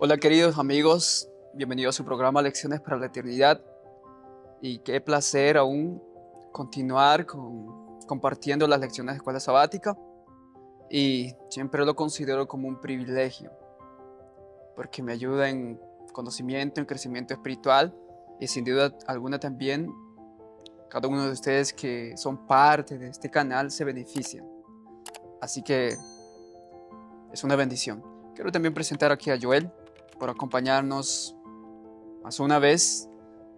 Hola queridos amigos, bienvenidos a su programa Lecciones para la Eternidad y qué placer aún continuar compartiendo las lecciones de escuela sabática y siempre lo considero como un privilegio porque me ayuda en conocimiento, en crecimiento espiritual y sin duda alguna también cada uno de ustedes que son parte de este canal se benefician, así que es una bendición. Quiero también presentar aquí a Joel por acompañarnos más una vez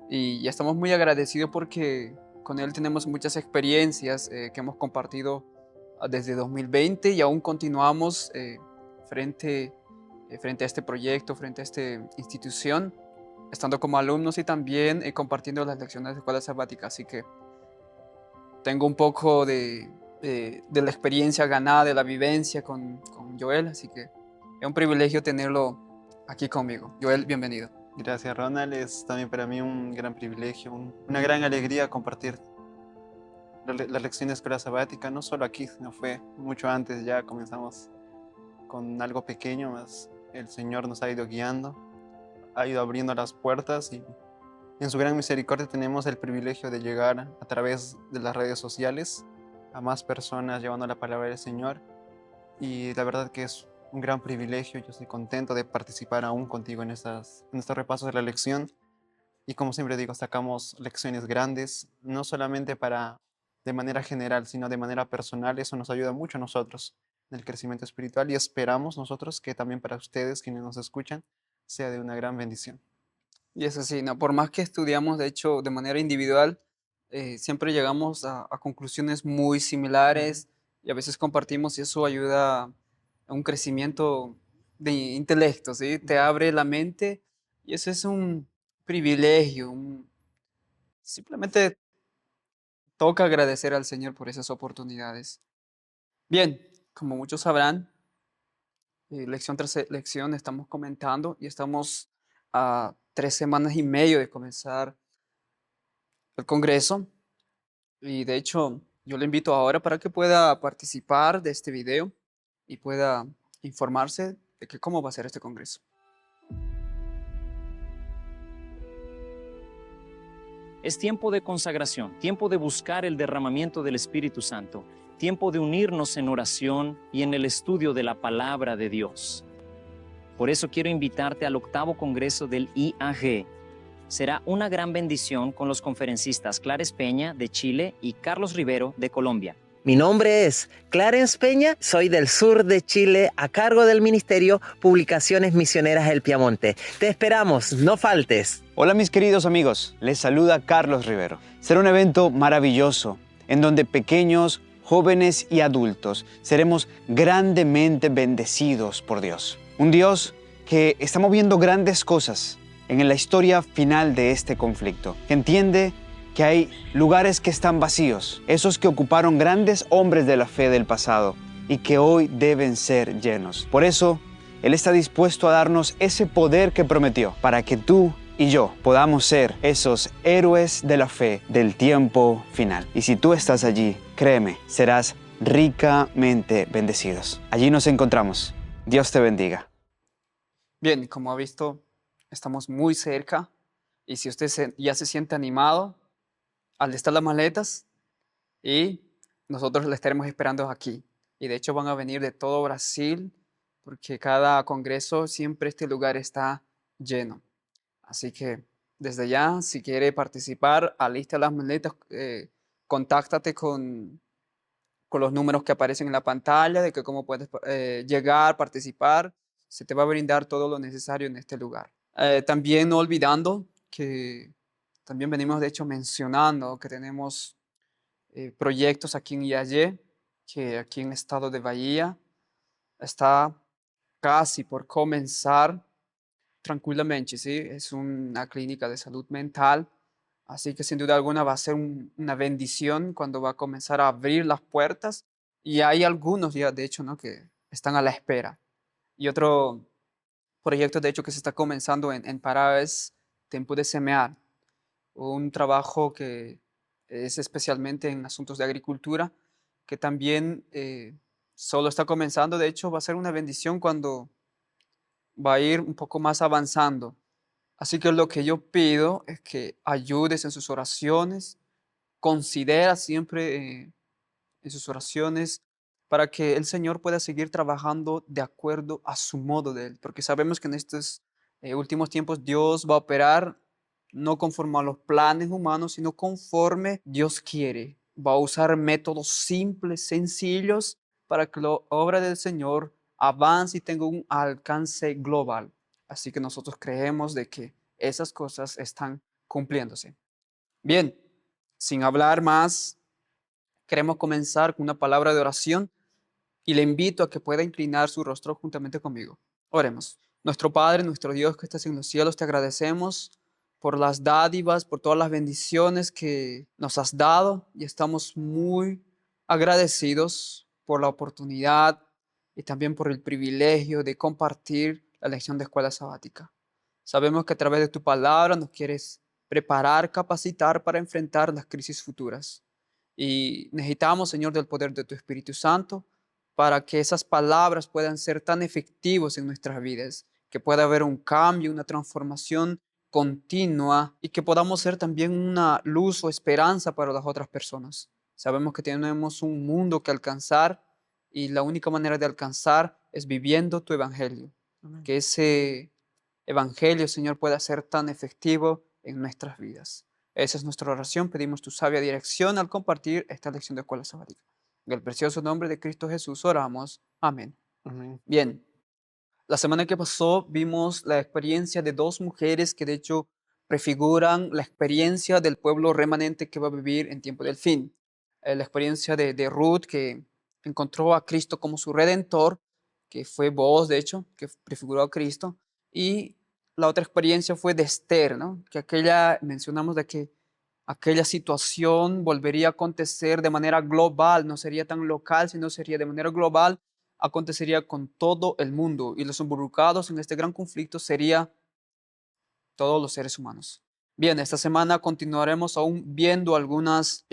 y ya estamos muy agradecidos porque con él tenemos muchas experiencias que hemos compartido desde 2020 y aún continuamos frente a este proyecto, frente a esta institución, estando como alumnos y también compartiendo las lecciones de escuela sabática. Así que tengo un poco de la experiencia ganada, de la vivencia con Joel, así que es un privilegio tenerlo aquí conmigo. Joel, bienvenido. Gracias, Ronald. Es también para mí un gran privilegio, una gran alegría compartir las lecciones de escuela sabática, no solo aquí, sino fue mucho antes. Ya comenzamos con algo pequeño, más el Señor nos ha ido guiando, ha ido abriendo las puertas y en su gran misericordia tenemos el privilegio de llegar a través de las redes sociales a más personas llevando la palabra del Señor. Y la verdad que es un gran privilegio. Yo estoy contento de participar aún contigo en estos repasos de la lección. Y como siempre digo, sacamos lecciones grandes, no solamente de manera general, sino de manera personal. Eso nos ayuda mucho a nosotros en el crecimiento espiritual y esperamos nosotros que también para ustedes, quienes nos escuchan, sea de una gran bendición. Y es así, ¿no? Por más que estudiamos, de hecho, de manera individual, siempre llegamos a conclusiones muy Ujú. similares y a veces compartimos y eso ayuda a un crecimiento de intelecto, ¿sí? Te Ujú. abre la mente y eso es un privilegio. Simplemente toca agradecer al Señor por esas oportunidades. Bien, como muchos sabrán, lección tras lección estamos comentando y estamos a 3 semanas y medio de comenzar el Congreso. Y de hecho, yo le invito ahora para que pueda participar de este video y pueda informarse de cómo va a ser este congreso. Es tiempo de consagración, tiempo de buscar el derramamiento del Espíritu Santo, tiempo de unirnos en oración y en el estudio de la palabra de Dios. Por eso quiero invitarte al 8º Congreso del IAG. Será una gran bendición con los conferencistas Clarence Peña de Chile y Carlos Rivero de Colombia. Mi nombre es Clarence Peña, soy del sur de Chile, a cargo del Ministerio Publicaciones Misioneras del Piamonte. Te esperamos, no faltes. Hola mis queridos amigos, les saluda Carlos Rivero. Será un evento maravilloso en donde pequeños, jóvenes y adultos seremos grandemente bendecidos por Dios. Un Dios que está moviendo grandes cosas en la historia final de este conflicto, que entiende que hay lugares que están vacíos, esos que ocuparon grandes hombres de la fe del pasado y que hoy deben ser llenos. Por eso, Él está dispuesto a darnos ese poder que prometió para que tú y yo podamos ser esos héroes de la fe del tiempo final. Y si tú estás allí, créeme, serás ricamente bendecidos. Allí nos encontramos. Dios te bendiga. Bien, como ha visto, estamos muy cerca y si usted ya se siente animado, alistar las maletas y nosotros le estaremos esperando aquí. Y de hecho van a venir de todo Brasil porque cada congreso siempre este lugar está lleno. Así que desde ya, si quiere participar, alista las maletas, contáctate con los números que aparecen en la pantalla, de que cómo puedes llegar, participar. Se te va a brindar todo lo necesario en este lugar. También no olvidando que también venimos de hecho mencionando que tenemos proyectos aquí en IAY, que aquí en el estado de Bahía está casi por comenzar tranquilamente, ¿sí? Es una clínica de salud mental, así que sin duda alguna va a ser una bendición cuando va a comenzar a abrir las puertas y hay algunos ya, de hecho, ¿no? que están a la espera. Y otro proyecto, de hecho, que se está comenzando en Pará es Tiempo de Semear, un trabajo que es especialmente en asuntos de agricultura, que también solo está comenzando, de hecho, va a ser una bendición cuando va a ir un poco más avanzando. Así que lo que yo pido es que ayudes en sus oraciones, considera siempre en sus oraciones para que el Señor pueda seguir trabajando de acuerdo a su modo de Él, porque sabemos que en estos últimos tiempos Dios va a operar no conforme a los planes humanos, sino conforme Dios quiere. Va a usar métodos simples, sencillos, para que la obra del Señor avance y tenga un alcance global. Así que nosotros creemos de que esas cosas están cumpliéndose. Bien, sin hablar más, queremos comenzar con una palabra de oración y le invito a que pueda inclinar su rostro juntamente conmigo. Oremos. Nuestro Padre, nuestro Dios que estás en los cielos, te agradecemos por las dádivas, por todas las bendiciones que nos has dado y estamos muy agradecidos por la oportunidad y también por el privilegio de compartir la lección de escuela sabática. Sabemos que a través de tu palabra nos quieres preparar, capacitar para enfrentar las crisis futuras. Y necesitamos, Señor, del poder de tu Espíritu Santo para que esas palabras puedan ser tan efectivos en nuestras vidas, que pueda haber un cambio, una transformación continua y que podamos ser también una luz o esperanza para las otras personas. Sabemos que tenemos un mundo que alcanzar y la única manera de alcanzar es viviendo tu evangelio. Amén. Que ese evangelio, Señor, pueda ser tan efectivo en nuestras vidas. Esa es nuestra oración. Pedimos tu sabia dirección al compartir esta lección de escuela sabática. En el precioso nombre de Cristo Jesús oramos. Amén. Amén. Bien, la semana que pasó vimos la experiencia de dos mujeres que de hecho prefiguran la experiencia del pueblo remanente que va a vivir en tiempo del fin. La experiencia de Ruth, que encontró a Cristo como su redentor, que fue Boaz, de hecho, que prefiguró a Cristo. Y la otra experiencia fue de Esther, ¿no? Que aquella, mencionamos de que aquella situación volvería a acontecer de manera global, no sería tan local, sino sería de manera global, acontecería con todo el mundo y los involucrados en este gran conflicto sería todos los seres humanos. Bien, esta semana continuaremos aún viendo algunas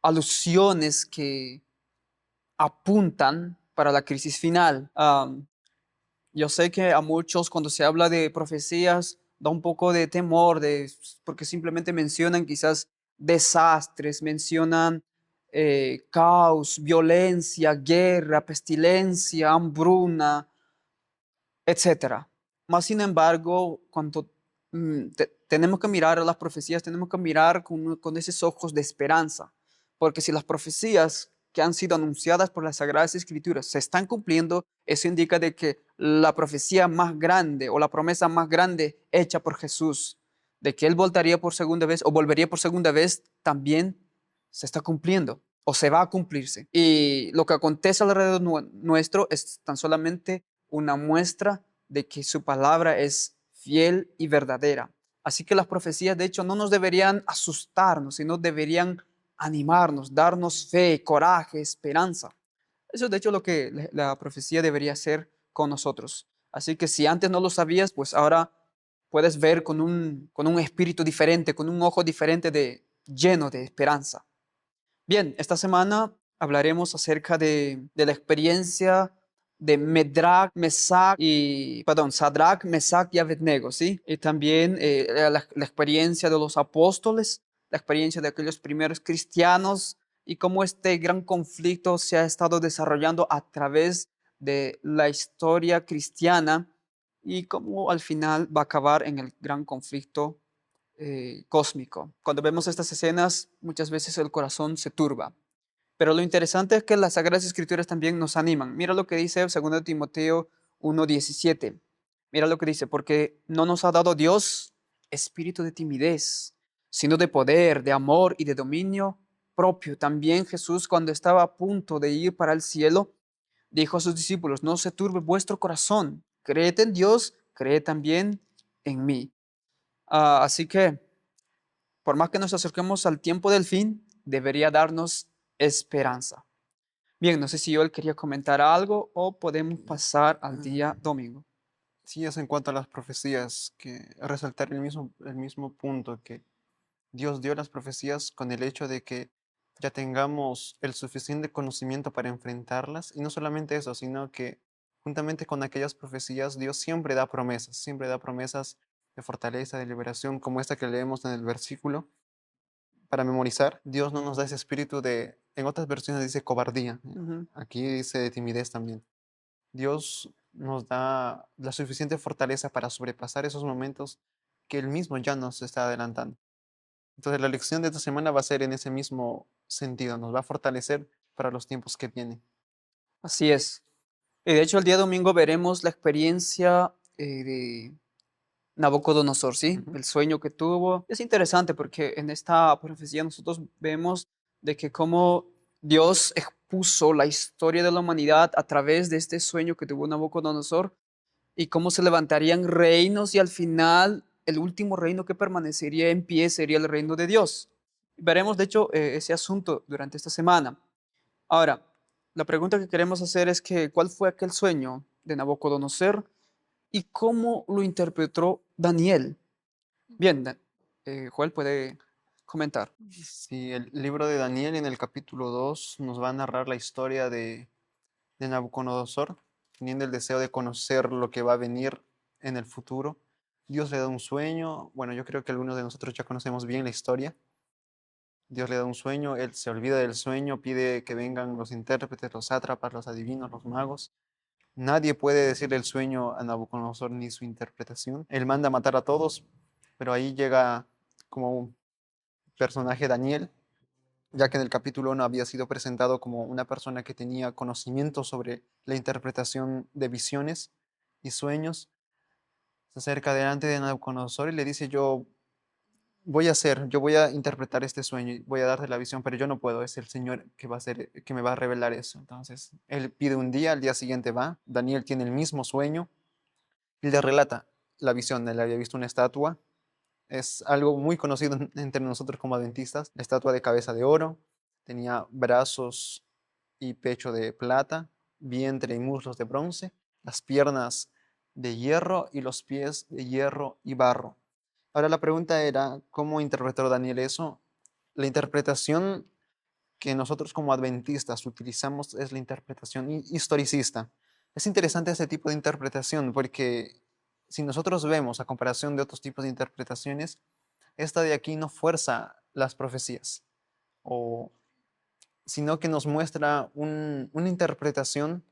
alusiones que apuntan para la crisis final. Yo sé que a muchos cuando se habla de profecías da un poco de temor, porque simplemente mencionan quizás desastres, mencionan caos, violencia, guerra, pestilencia, hambruna, etcétera. Más sin embargo, cuando tenemos que mirar a las profecías, tenemos que mirar con esos ojos de esperanza, porque si las profecías que han sido anunciadas por las Sagradas Escrituras se están cumpliendo, eso indica de que la profecía más grande o la promesa más grande hecha por Jesús, de que Él voltaría por segunda vez o volvería por segunda vez, también se está cumpliendo o se va a cumplirse. Y lo que acontece alrededor nuestro es tan solamente una muestra de que su palabra es fiel y verdadera. Así que las profecías, de hecho, no nos deberían asustarnos, sino deberían animarnos, darnos fe, coraje, esperanza. Eso es, de hecho, lo que la profecía debería hacer con nosotros. Así que si antes no lo sabías, pues ahora puedes ver con un espíritu diferente, con un ojo diferente lleno de esperanza. Bien, esta semana hablaremos acerca de la experiencia de Sadrach, Mesach y Abednego, ¿sí? Y también la experiencia de los apóstoles, la experiencia de aquellos primeros cristianos y cómo este gran conflicto se ha estado desarrollando a través de la historia cristiana y cómo al final va a acabar en el gran conflicto cósmico. Cuando vemos estas escenas, muchas veces el corazón se turba. Pero lo interesante es que las Sagradas Escrituras también nos animan. Mira lo que dice 2 Timoteo 1:17. Mira lo que dice, porque no nos ha dado Dios espíritu de timidez, sino de poder, de amor y de dominio propio. También Jesús, cuando estaba a punto de ir para el cielo, dijo a sus discípulos, no se turbe vuestro corazón, creed en Dios, creed también en mí. Así que, por más que nos acerquemos al tiempo del fin, debería darnos esperanza. Bien, no sé si Joel quería comentar algo o podemos pasar al día domingo. Sí, es en cuanto a las profecías, que resaltar el mismo punto, que Dios dio las profecías con el hecho de que ya tengamos el suficiente conocimiento para enfrentarlas, y no solamente eso, sino que juntamente con aquellas profecías, Dios siempre da promesas de fortaleza, de liberación, como esta que leemos en el versículo. Para memorizar, Dios no nos da ese espíritu de, en otras versiones dice cobardía, Ujú. aquí dice de timidez también. Dios nos da la suficiente fortaleza para sobrepasar esos momentos que Él mismo ya nos está adelantando. Entonces la lección de esta semana va a ser en ese mismo sentido, nos va a fortalecer para los tiempos que vienen. Así es. Y de hecho, el día domingo veremos la experiencia de Nabucodonosor, ¿sí? Ujú. El sueño que tuvo. Es interesante porque en esta profecía nosotros vemos de que cómo Dios expuso la historia de la humanidad a través de este sueño que tuvo Nabucodonosor y cómo se levantarían reinos y al final el último reino que permanecería en pie sería el reino de Dios. Veremos, de hecho, ese asunto durante esta semana. Ahora, la pregunta que queremos hacer es que, ¿cuál fue aquel sueño de Nabucodonosor y cómo lo interpretó Daniel? Bien, Joel puede comentar. Sí, el libro de Daniel en el capítulo 2 nos va a narrar la historia de Nabucodonosor, teniendo el deseo de conocer lo que va a venir en el futuro. Dios le da un sueño. Bueno, yo creo que algunos de nosotros ya conocemos bien la historia. Dios le da un sueño, él se olvida del sueño, pide que vengan los intérpretes, los sátrapas, los adivinos, los magos. Nadie puede decirle el sueño a Nabucodonosor ni su interpretación. Él manda a matar a todos, pero ahí llega como un personaje Daniel, ya que en el capítulo 1 había sido presentado como una persona que tenía conocimiento sobre la interpretación de visiones y sueños. Se acerca delante de Nabucodonosor y le dice, yo voy a interpretar este sueño y voy a darte la visión, pero yo no puedo, es el Señor que va a ser, que me va a revelar eso. Entonces, él pide un día, al día siguiente va, Daniel tiene el mismo sueño y le relata la visión. Él había visto una estatua, es algo muy conocido entre nosotros como adventistas, la estatua de cabeza de oro, tenía brazos y pecho de plata, vientre y muslos de bronce, las piernas de hierro y los pies de hierro y barro. Ahora la pregunta era, ¿cómo interpretó Daniel eso? La interpretación que nosotros como adventistas utilizamos es la interpretación historicista. Es interesante ese tipo de interpretación porque si nosotros vemos a comparación de otros tipos de interpretaciones, esta de aquí no fuerza las profecías, o, sino que nos muestra una interpretación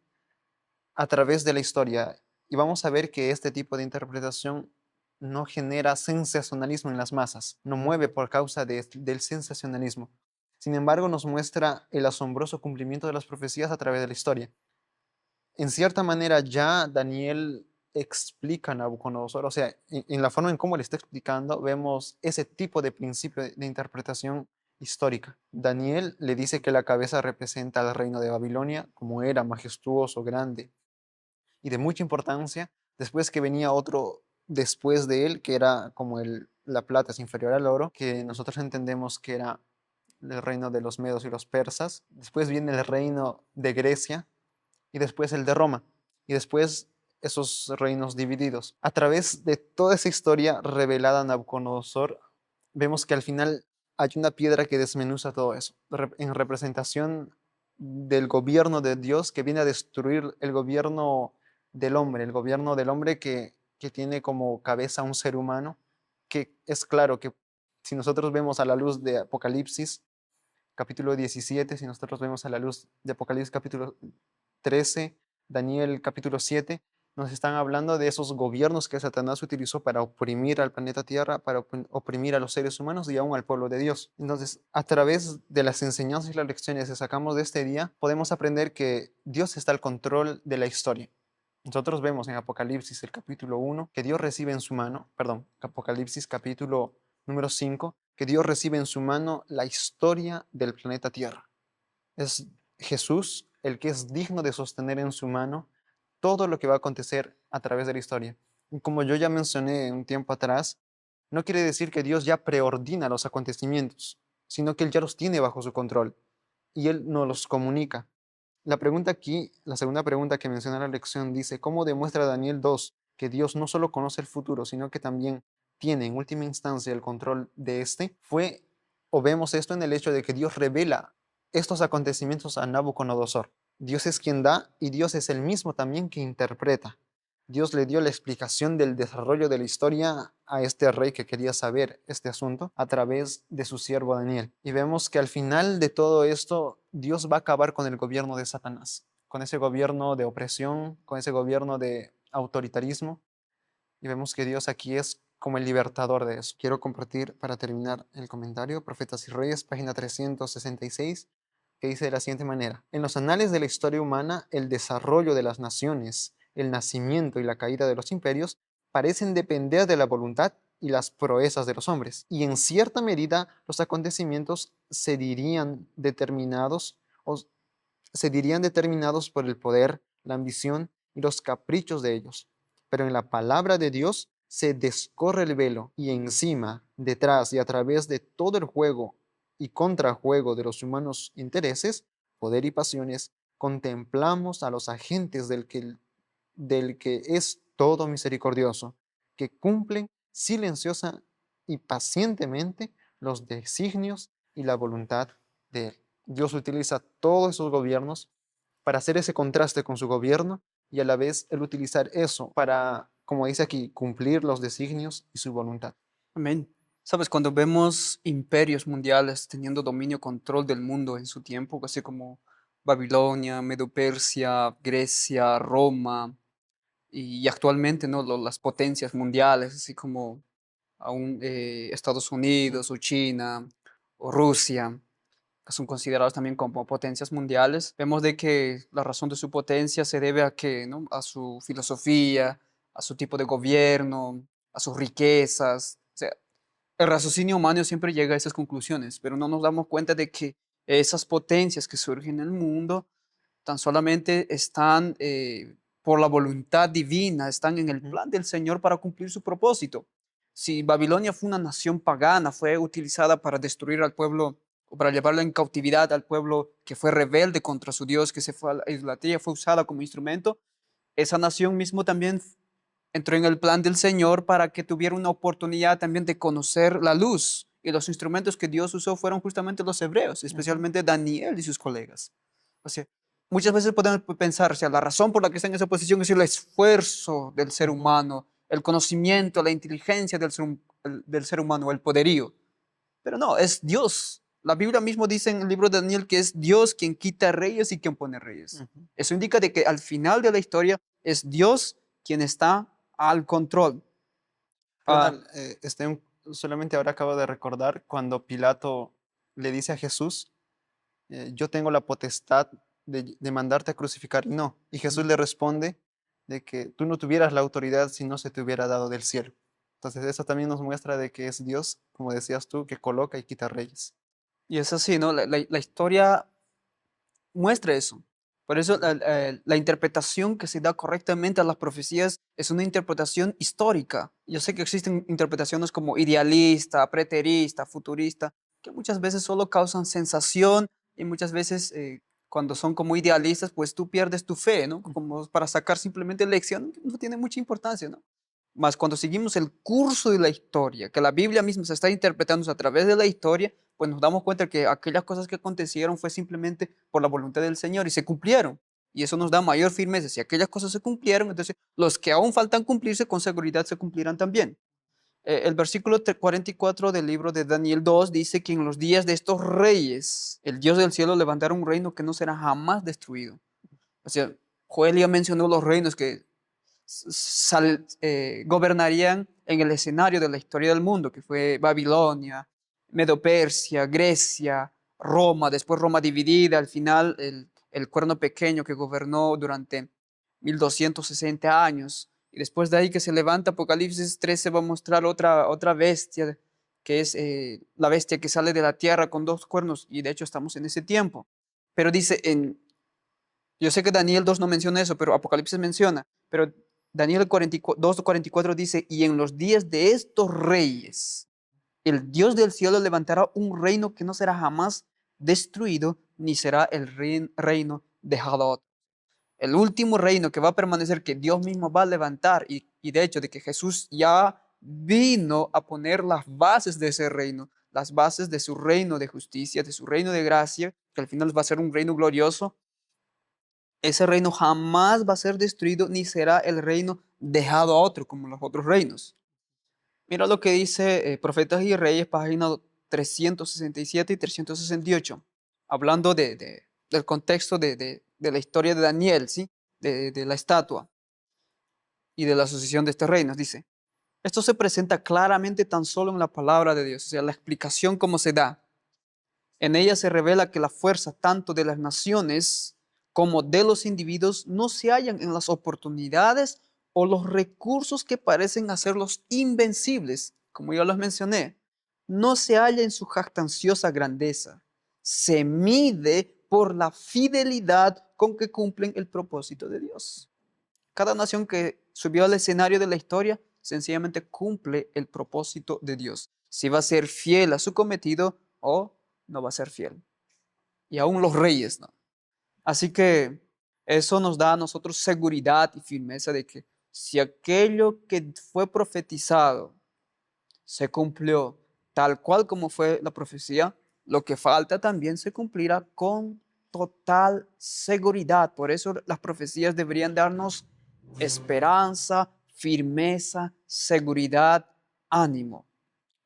a través de la historia. Y vamos a ver que este tipo de interpretación no genera sensacionalismo en las masas, no mueve por causa del sensacionalismo. Sin embargo, nos muestra el asombroso cumplimiento de las profecías a través de la historia. En cierta manera, ya Daniel explica a Nabucodonosor, o sea, en la forma en cómo le está explicando, vemos ese tipo de principio de interpretación histórica. Daniel le dice que la cabeza representa al reino de Babilonia, como era majestuoso, grande y de mucha importancia. Después que venía otro después de él, que era como la plata es inferior al oro, que nosotros entendemos que era el reino de los medos y los persas. Después viene el reino de Grecia y después el de Roma. Y después esos reinos divididos. A través de toda esa historia revelada a Nabucodonosor, vemos que al final hay una piedra que desmenuza todo eso, en representación del gobierno de Dios que viene a destruir el gobierno del hombre, el gobierno del hombre que tiene como cabeza un ser humano, que es claro que si nosotros vemos a la luz de Apocalipsis, capítulo 17, si nosotros vemos a la luz de Apocalipsis, capítulo 13, Daniel, capítulo 7, nos están hablando de esos gobiernos que Satanás utilizó para oprimir al planeta Tierra, para oprimir a los seres humanos y aún al pueblo de Dios. Entonces, a través de las enseñanzas y las lecciones que sacamos de este día, podemos aprender que Dios está al control de la historia. Nosotros vemos en Apocalipsis el capítulo 1 que Dios recibe en su mano, perdón, Apocalipsis capítulo número 5, que Dios recibe en su mano la historia del planeta Tierra. Es Jesús el que es digno de sostener en su mano todo lo que va a acontecer a través de la historia. Y como yo ya mencioné un tiempo atrás, no quiere decir que Dios ya preordina los acontecimientos, sino que Él ya los tiene bajo su control y Él nos los comunica. La pregunta aquí, la segunda pregunta que menciona la lección dice, ¿cómo demuestra Daniel 2 que Dios no solo conoce el futuro, sino que también tiene en última instancia el control de este? Vemos esto en el hecho de que Dios revela estos acontecimientos a Nabucodonosor. Dios es quien da y Dios es el mismo también que interpreta. Dios le dio la explicación del desarrollo de la historia a este rey que quería saber este asunto a través de su siervo Daniel. Y vemos que al final de todo esto, Dios va a acabar con el gobierno de Satanás, con ese gobierno de opresión, con ese gobierno de autoritarismo. Y vemos que Dios aquí es como el libertador de eso. Quiero compartir para terminar el comentario, Profetas y Reyes, página 366, que dice de la siguiente manera: en los anales de la historia humana, el desarrollo de las naciones, el nacimiento y la caída de los imperios parecen depender de la voluntad y las proezas de los hombres, y en cierta medida los acontecimientos se dirían determinados por el poder, la ambición y los caprichos de ellos. Pero en la palabra de Dios se descorre el velo y encima, detrás y a través de todo el juego y contrajuego de los humanos intereses, poder y pasiones, contemplamos a los agentes del que es todo misericordioso, que cumplen silenciosa y pacientemente los designios y la voluntad de Él. Dios utiliza todos esos gobiernos para hacer ese contraste con su gobierno y a la vez Él utilizar eso para, como dice aquí, cumplir los designios y su voluntad. Amén. Sabes, cuando vemos imperios mundiales teniendo dominio, control del mundo en su tiempo, así como Babilonia, Medo-Persia, Grecia, Roma, y actualmente, ¿no? Las potencias mundiales, así como aún Estados Unidos o China o Rusia, que son considerados también como potencias mundiales, vemos de que la razón de su potencia se debe a que, ¿no? A su filosofía, a su tipo de gobierno, a sus riquezas. O sea, el raciocinio humano siempre llega a esas conclusiones, pero no nos damos cuenta de que esas potencias que surgen en el mundo tan solamente están por la voluntad divina, están en el plan del Señor para cumplir su propósito. Si Babilonia fue una nación pagana, fue utilizada para destruir al pueblo, o para llevarlo en cautividad al pueblo que fue rebelde contra su Dios, que se fue a la idolatría, fue usada como instrumento, esa nación mismo también entró en el plan del Señor para que tuviera una oportunidad también de conocer la luz. Y los instrumentos que Dios usó fueron justamente los hebreos, especialmente Daniel y sus colegas. O sea, muchas veces podemos pensar, o sea, la razón por la que está en esa posición es el esfuerzo del ser humano, el conocimiento, la inteligencia del ser humano, el poderío. Pero no, es Dios. La Biblia mismo dice en el libro de Daniel que es Dios quien quita reyes y quien pone reyes. Eso indica de que al final de la historia es Dios quien está al control. Ronald, solamente ahora acabo de recordar cuando Pilato le dice a Jesús, yo tengo la potestad de mandarte a crucificar. No. Y Jesús le responde de que tú no tuvieras la autoridad si no se te hubiera dado del cielo. Entonces eso también nos muestra de que es Dios, como decías tú, que coloca y quita reyes. Y es así, ¿no? La historia muestra eso. Por eso la interpretación que se da correctamente a las profecías es una interpretación histórica. Yo sé que existen interpretaciones como idealista, preterista, futurista, que muchas veces solo causan sensación y muchas veces cuando son como idealistas, pues tú pierdes tu fe, ¿no? Como para sacar simplemente lección, no tiene mucha importancia, ¿no? Mas cuando seguimos el curso de la historia, que la Biblia misma se está interpretando a través de la historia, pues nos damos cuenta que aquellas cosas que acontecieron fue simplemente por la voluntad del Señor y se cumplieron. Y eso nos da mayor firmeza. Si aquellas cosas se cumplieron, entonces los que aún faltan cumplirse con seguridad se cumplirán también. El versículo 44 del libro de Daniel 2 dice que en los días de estos reyes, el Dios del cielo levantará un reino que no será jamás destruido. O sea, Joel ya mencionó los reinos que gobernarían en el escenario de la historia del mundo, que fue Babilonia, Medo-Persia, Grecia, Roma, después Roma dividida, al final el cuerno pequeño que gobernó durante 1260 años. Y después de ahí que se levanta Apocalipsis 13 va a mostrar otra bestia, que es la bestia que sale de la tierra con dos cuernos, y de hecho estamos en ese tiempo. Pero dice, yo sé que Daniel 2 no menciona eso, pero Apocalipsis menciona, pero Daniel 2:44 dice, y en los días de estos reyes, el Dios del cielo levantará un reino que no será jamás destruido, ni será el reino dejado a otro. El último reino que va a permanecer, que Dios mismo va a levantar, y de hecho de que Jesús ya vino a poner las bases de ese reino, las bases de su reino de justicia, de su reino de gracia, que al final va a ser un reino glorioso. ese reino jamás va a ser destruido ni será el reino dejado a otro como los otros reinos. Mira lo que dice Profetas y Reyes, página 367 y 368, hablando del contexto de la historia de Daniel, ¿sí? De la estatua y de la sucesión de este reino. Dice, esto se presenta claramente tan solo en la palabra de Dios, o sea, la explicación cómo se da. En ella se revela que la fuerza tanto de las naciones como de los individuos no se hallan en las oportunidades o los recursos que parecen hacerlos invencibles, como ya los mencioné. No se halla en su jactanciosa grandeza. Se mide por la fidelidad con que cumplen el propósito de Dios. Cada nación que subió al escenario de la historia sencillamente cumple el propósito de Dios. Si va a ser fiel a su cometido o no va a ser fiel. Y aún los reyes, ¿no? Así que eso nos da a nosotros seguridad y firmeza de que si aquello que fue profetizado se cumplió tal cual como fue la profecía, lo que falta también se cumplirá con total seguridad. Por eso las profecías deberían darnos esperanza, firmeza, seguridad, ánimo.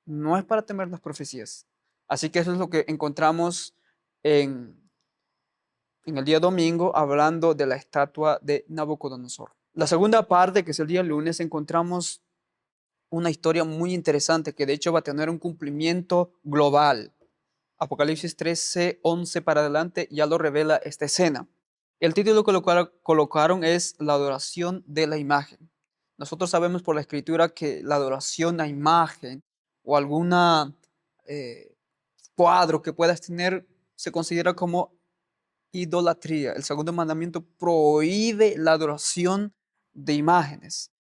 No es para temer las profecías. Así que eso es lo que encontramos en el día domingo hablando de la estatua de Nabucodonosor. La segunda parte, que es el día lunes, encontramos una historia muy interesante que de hecho va a tener un cumplimiento global. Apocalipsis 13, 11 para adelante ya lo revela esta escena. El título que colocaron es la adoración de la imagen. Nosotros sabemos por la escritura que la adoración a imagen o alguna cuadro que puedas tener se considera como idolatría. El segundo mandamiento prohíbe la adoración de imágenes.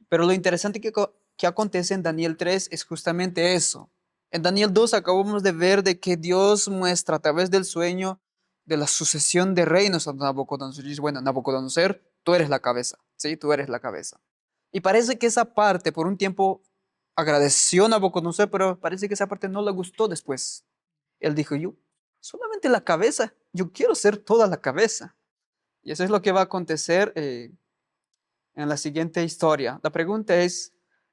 Pero lo interesante que acontece en Daniel 3 es justamente eso. En Daniel 2 acabamos de ver de que Dios muestra a través del sueño de la sucesión de reinos a Nabucodonosor. Y dice, bueno, Nabucodonosor, tú eres la cabeza, ¿sí? Tú eres la cabeza. Y parece que esa parte por un tiempo agradeció a Nabucodonosor, pero parece que esa parte no le gustó después. Él dijo, yo solamente la cabeza, yo quiero ser toda la cabeza. Y eso es lo que va a acontecer en la siguiente historia. La pregunta es,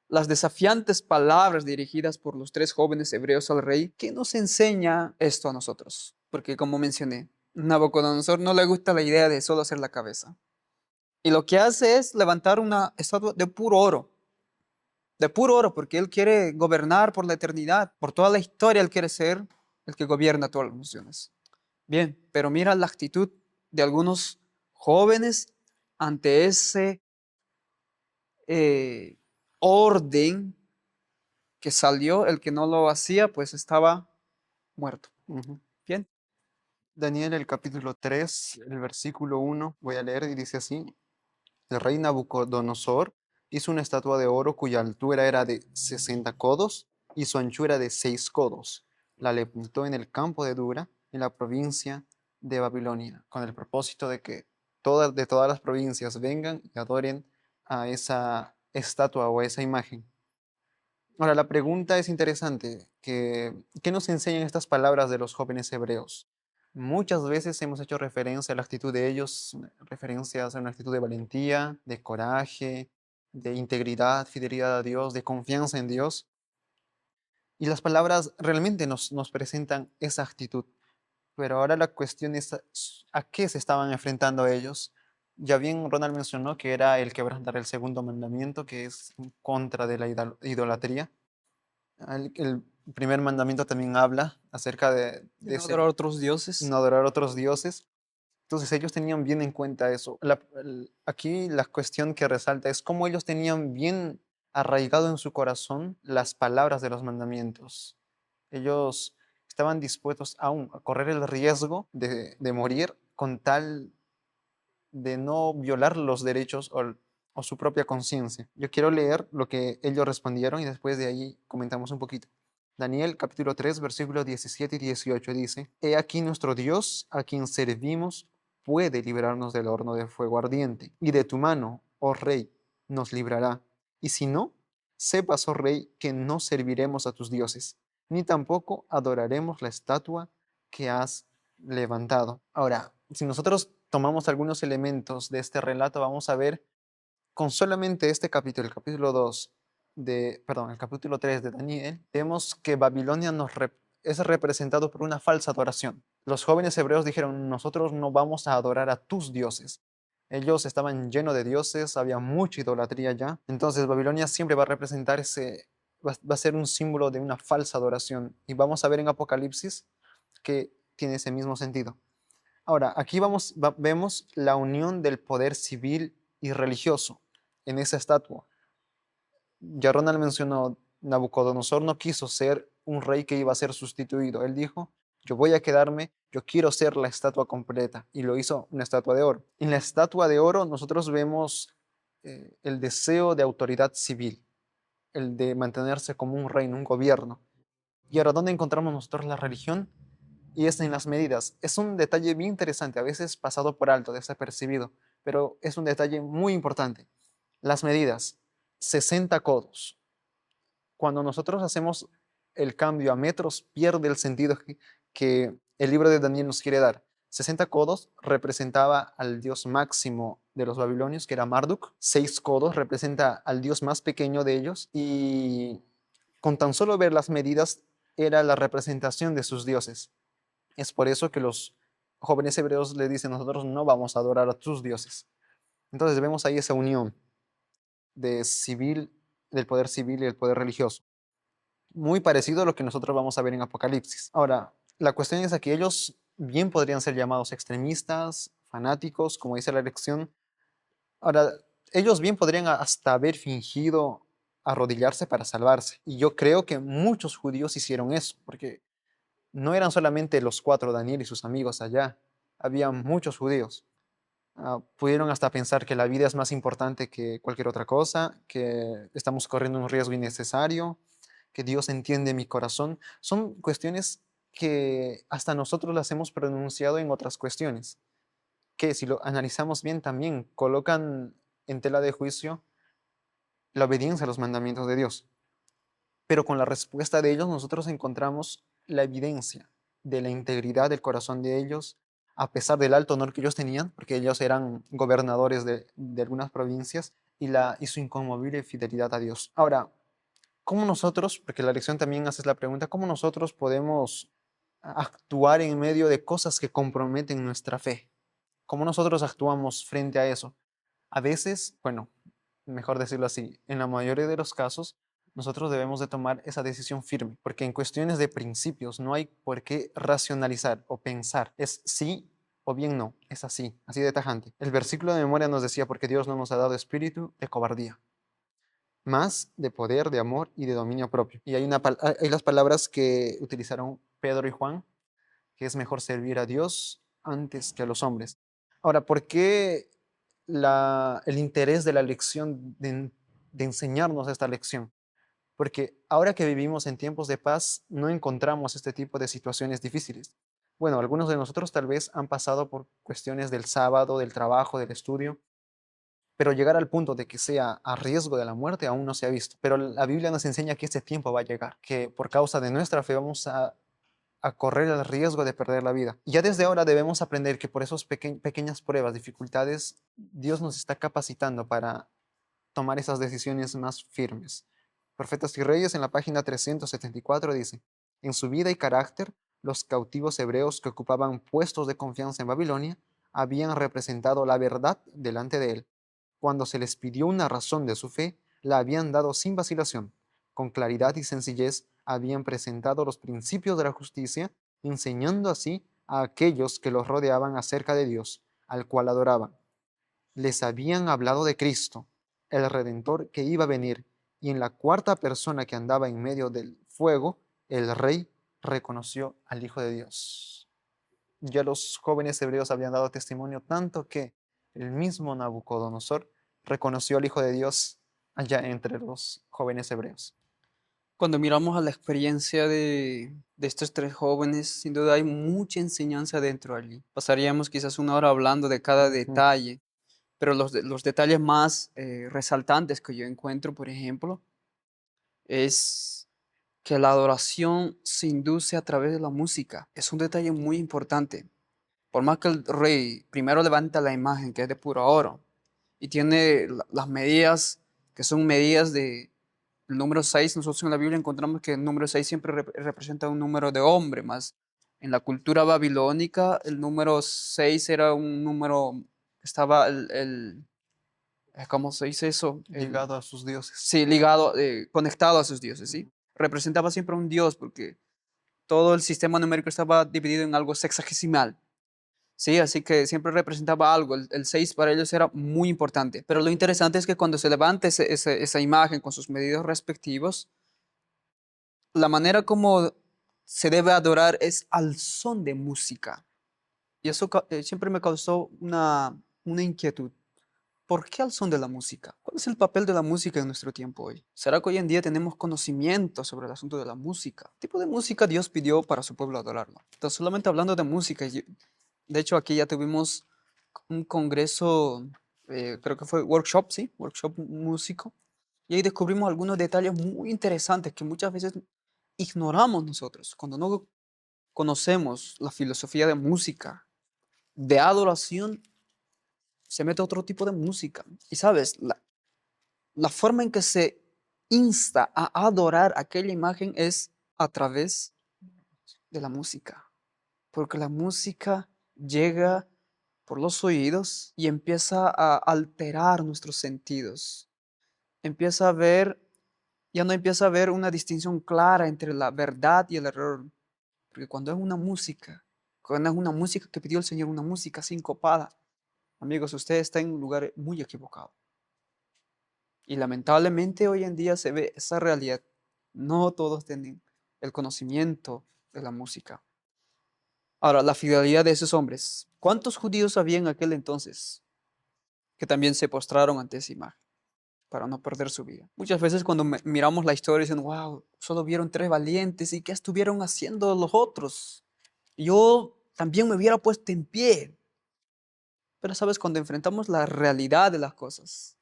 las desafiantes palabras dirigidas por los tres jóvenes hebreos al rey, ¿qué nos enseña esto a nosotros? Porque como mencioné, Nabucodonosor no le gusta la idea de solo ser la cabeza. Y lo que hace es levantar una estatua de puro oro, porque él quiere gobernar por la eternidad, por toda la historia él quiere ser el que gobierna todas las naciones. Bien, pero mira la actitud de algunos jóvenes ante ese orden que salió. El que no lo hacía, pues estaba muerto. Bien. Daniel, el capítulo 3, el versículo 1, voy a leer y dice así: el rey Nabucodonosor hizo una estatua de oro cuya altura era de 60 codos y su anchura de 6 codos. La levantó en el campo de Dura, en la provincia de Babilonia, con el propósito de que de todas las provincias vengan y adoren a esa estatua o a esa imagen. Ahora, la pregunta es interesante. ¿Qué nos enseñan estas palabras de los jóvenes hebreos? Muchas veces hemos hecho referencia a la actitud de ellos, referencias a una actitud de valentía, de coraje, de integridad, fidelidad a Dios, de confianza en Dios. Y las palabras realmente nos presentan esa actitud. Pero ahora la cuestión es a qué se estaban enfrentando ellos. Ya bien Ronald mencionó que era el quebrantar el segundo mandamiento, que es en contra de la idolatría. El primer mandamiento también habla acerca de No adorar a otros dioses. no adorar a otros dioses. Entonces ellos tenían bien en cuenta eso. Aquí la cuestión que resalta es cómo ellos tenían bien arraigado en su corazón las palabras de los mandamientos. Ellos estaban dispuestos aún a correr el riesgo de morir con tal de no violar los derechos o su propia conciencia. Yo quiero leer lo que ellos respondieron y después de ahí comentamos un poquito. Daniel capítulo 3 versículos 17 y 18 dice: He aquí nuestro Dios, a quien servimos, puede librarnos del horno de fuego ardiente, y de tu mano, oh rey, nos librará. Y si no, sepas, oh rey, que no serviremos a tus dioses, ni tampoco adoraremos la estatua que has levantado. Ahora, Si nosotros tomamos algunos elementos de este relato, vamos a ver con solamente este capítulo, el capítulo 2 el capítulo 3 de Daniel, vemos que Babilonia es representado por una falsa adoración. Los jóvenes hebreos dijeron, nosotros no vamos a adorar a tus dioses. Ellos estaban llenos de dioses, había mucha idolatría ya. Entonces Babilonia siempre va a representar va a ser un símbolo de una falsa adoración. Y vamos a ver en Apocalipsis que tiene ese mismo sentido. Ahora, aquí vemos la unión del poder civil y religioso en esa estatua. Ya Ronald mencionó, Nabucodonosor no quiso ser un rey que iba a ser sustituido. Él dijo, yo voy a quedarme, yo quiero ser la estatua completa. Y lo hizo una estatua de oro. En la estatua de oro nosotros vemos el deseo de autoridad civil, el de mantenerse como un reino, un gobierno. Y ahora, ¿dónde encontramos nosotros la religión? Y es en las medidas. Es un detalle bien interesante, a veces pasado por alto, desapercibido, pero es un detalle muy importante. Las medidas, 60 codos. Cuando nosotros hacemos el cambio a metros, pierde el sentido que el libro de Daniel nos quiere dar. 60 codos representaba al dios máximo de los babilonios, que era Marduk. 6 codos representa al dios más pequeño de ellos. Y con tan solo ver las medidas, era la representación de sus dioses. Es por eso que los jóvenes hebreos le dicen, nosotros no vamos a adorar a tus dioses. Entonces vemos ahí esa unión del poder civil y el poder religioso. Muy parecido a lo que nosotros vamos a ver en Apocalipsis. Ahora, la cuestión es que ellos bien podrían ser llamados extremistas, fanáticos, como dice la lección. Ahora, ellos bien podrían hasta haber fingido arrodillarse para salvarse. Y yo creo que muchos judíos hicieron eso, porque no eran solamente los 4, Daniel y sus amigos allá, había muchos judíos. Pudieron hasta pensar que la vida es más importante que cualquier otra cosa, que estamos corriendo un riesgo innecesario, que Dios entiende mi corazón. Son cuestiones que hasta nosotros las hemos pronunciado en otras cuestiones, que si lo analizamos bien también colocan en tela de juicio la obediencia a los mandamientos de Dios. Pero con la respuesta de ellos nosotros encontramos la evidencia de la integridad del corazón de ellos, a pesar del alto honor que ellos tenían, porque ellos eran gobernadores de algunas provincias, y su inconmovible fidelidad a Dios. Ahora, ¿cómo nosotros, porque la lección también hace la pregunta, cómo nosotros podemos actuar en medio de cosas que comprometen nuestra fe? ¿Cómo nosotros actuamos frente a eso? A veces, bueno, mejor decirlo así, en la mayoría de los casos, nosotros debemos de tomar esa decisión firme, porque en cuestiones de principios no hay por qué racionalizar o pensar. Es sí o bien no, es así, así de tajante. El versículo de memoria nos decía, porque Dios no nos ha dado espíritu de cobardía, más de poder, de amor y de dominio propio. Y hay las palabras que utilizaron Pedro y Juan, que es mejor servir a Dios antes que a los hombres. Ahora, ¿por qué el interés de la lección, de enseñarnos esta lección? Porque ahora que vivimos en tiempos de paz, no encontramos este tipo de situaciones difíciles. Bueno, algunos de nosotros tal vez han pasado por cuestiones del sábado, del trabajo, del estudio, pero llegar al punto de que sea a riesgo de la muerte aún no se ha visto. Pero la Biblia nos enseña que ese tiempo va a llegar, que por causa de nuestra fe vamos a correr el riesgo de perder la vida. Y ya desde ahora debemos aprender que por esas pequeñas pruebas, dificultades, Dios nos está capacitando para tomar esas decisiones más firmes. Profetas y Reyes en la página 374 dice, en su vida y carácter, los cautivos hebreos que ocupaban puestos de confianza en Babilonia habían representado la verdad delante de él. Cuando se les pidió una razón de su fe, la habían dado sin vacilación. Con claridad y sencillez habían presentado los principios de la justicia, enseñando así a aquellos que los rodeaban acerca de Dios, al cual adoraban. Les habían hablado de Cristo, el Redentor que iba a venir, y en la cuarta persona que andaba en medio del fuego, el rey reconoció al Hijo de Dios. Ya los jóvenes hebreos habían dado testimonio tanto que el mismo Nabucodonosor reconoció al Hijo de Dios allá entre los jóvenes hebreos. Cuando miramos a la experiencia de estos 3 jóvenes, sin duda hay mucha enseñanza dentro allí. Pasaríamos quizás una hora hablando de cada detalle, pero los detalles más resaltantes que yo encuentro, por ejemplo, es que la adoración se induce a través de la música. Es un detalle muy importante. Por más que el rey primero levanta la imagen, que es de puro oro, y tiene las medidas, que son medidas de el número 6, nosotros en la Biblia encontramos que el número 6 siempre representa un número de hombre, más en la cultura babilónica el número 6 era un número, estaba ¿cómo se dice eso? Ligado a sus dioses. Sí, ligado, conectado a sus dioses, ¿sí? Representaba siempre a un dios porque todo el sistema numérico estaba dividido en algo sexagesimal. Sí, así que siempre representaba algo. El 6 para ellos era muy importante. Pero lo interesante es que cuando se levanta esa imagen con sus medidos respectivos, la manera como se debe adorar es al son de música. Y eso siempre me causó una inquietud. ¿Por qué al son de la música? ¿Cuál es el papel de la música en nuestro tiempo hoy? ¿Será que hoy en día tenemos conocimiento sobre el asunto de la música? ¿Qué tipo de música Dios pidió para su pueblo adorarlo? Entonces, solamente hablando de música, de hecho aquí ya tuvimos un congreso, creo que fue workshop, ¿sí? Workshop músico. Y ahí descubrimos algunos detalles muy interesantes que muchas veces ignoramos nosotros. Cuando no conocemos la filosofía de música, de adoración, se mete otro tipo de música. Y sabes, la forma en que se insta a adorar aquella imagen es a través de la música. Porque la música llega por los oídos y empieza a alterar nuestros sentidos. Empieza a ver, ya no empieza a haber una distinción clara entre la verdad y el error. Porque cuando es una música que pidió el Señor, una música sincopada, amigos, usted está en un lugar muy equivocado. Y lamentablemente hoy en día se ve esa realidad. No todos tienen el conocimiento de la música. Ahora, la fidelidad de esos hombres. ¿Cuántos judíos había en aquel entonces que también se postraron ante esa imagen para no perder su vida? Muchas veces cuando miramos la historia dicen, wow, solo vieron 3 valientes y ¿qué estuvieron haciendo los otros? Yo también me hubiera puesto en pie. Pero sabes, cuando enfrentamos la realidad de las cosas,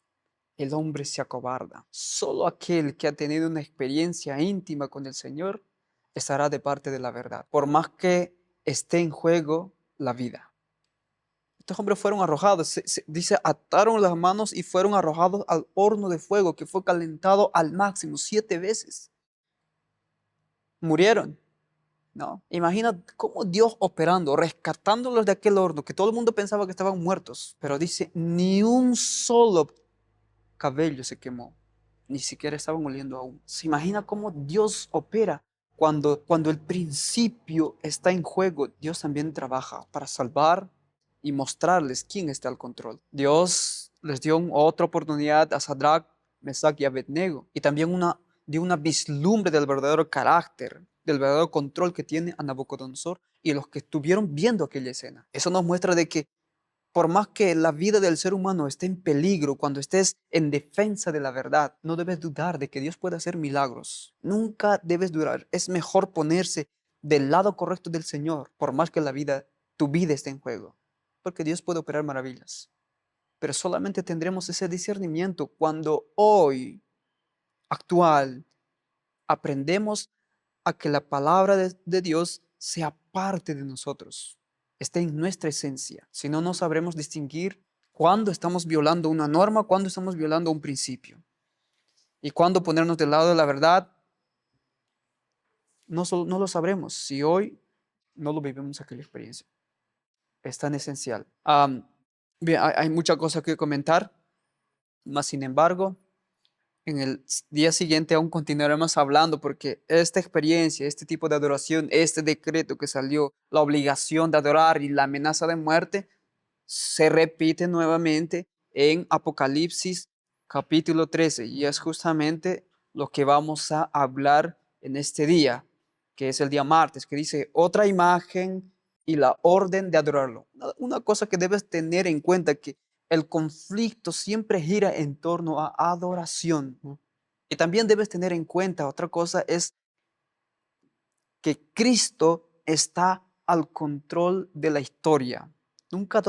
el hombre se acobarda. Solo aquel que ha tenido una experiencia íntima con el Señor estará de parte de la verdad, por más que esté en juego la vida. Estos hombres fueron arrojados, dice, ataron las manos y fueron arrojados al horno de fuego que fue calentado al máximo 7 veces. Murieron. No, imagina cómo Dios operando, rescatándolos de aquel horno, que todo el mundo pensaba que estaban muertos, pero dice, ni un solo cabello se quemó, ni siquiera estaban oliendo aún. ¿Se imagina cómo Dios opera? Cuando el principio está en juego, Dios también trabaja para salvar y mostrarles quién está al control. Dios les dio otra oportunidad a Sadrach, Mesach y Abednego, y también dio una vislumbre del verdadero carácter, del verdadero control que tiene a Nabucodonosor y los que estuvieron viendo aquella escena. Eso nos muestra de que por más que la vida del ser humano esté en peligro, cuando estés en defensa de la verdad, no debes dudar de que Dios puede hacer milagros. Nunca debes dudar. Es mejor ponerse del lado correcto del Señor, por más que tu vida esté en juego. Porque Dios puede operar maravillas. Pero solamente tendremos ese discernimiento cuando hoy, actual, aprendemos a que la palabra de Dios sea parte de nosotros, esté en nuestra esencia. Si no, no sabremos distinguir cuándo estamos violando una norma, cuándo estamos violando un principio. Y cuándo ponernos del lado de la verdad, no lo sabremos si hoy no lo vivimos aquella experiencia. Es tan esencial. Bien, hay muchas cosas que comentar, mas sin embargo, en el día siguiente aún continuaremos hablando porque esta experiencia, este tipo de adoración, este decreto que salió, la obligación de adorar y la amenaza de muerte, se repite nuevamente en Apocalipsis capítulo 13 y es justamente lo que vamos a hablar en este día, que es el día martes, que dice otra imagen y la orden de adorarlo. Una cosa que debes tener en cuenta que el conflicto siempre gira en torno a adoración. Y también debes tener en cuenta otra cosa es que Cristo está al control de la historia. Nunca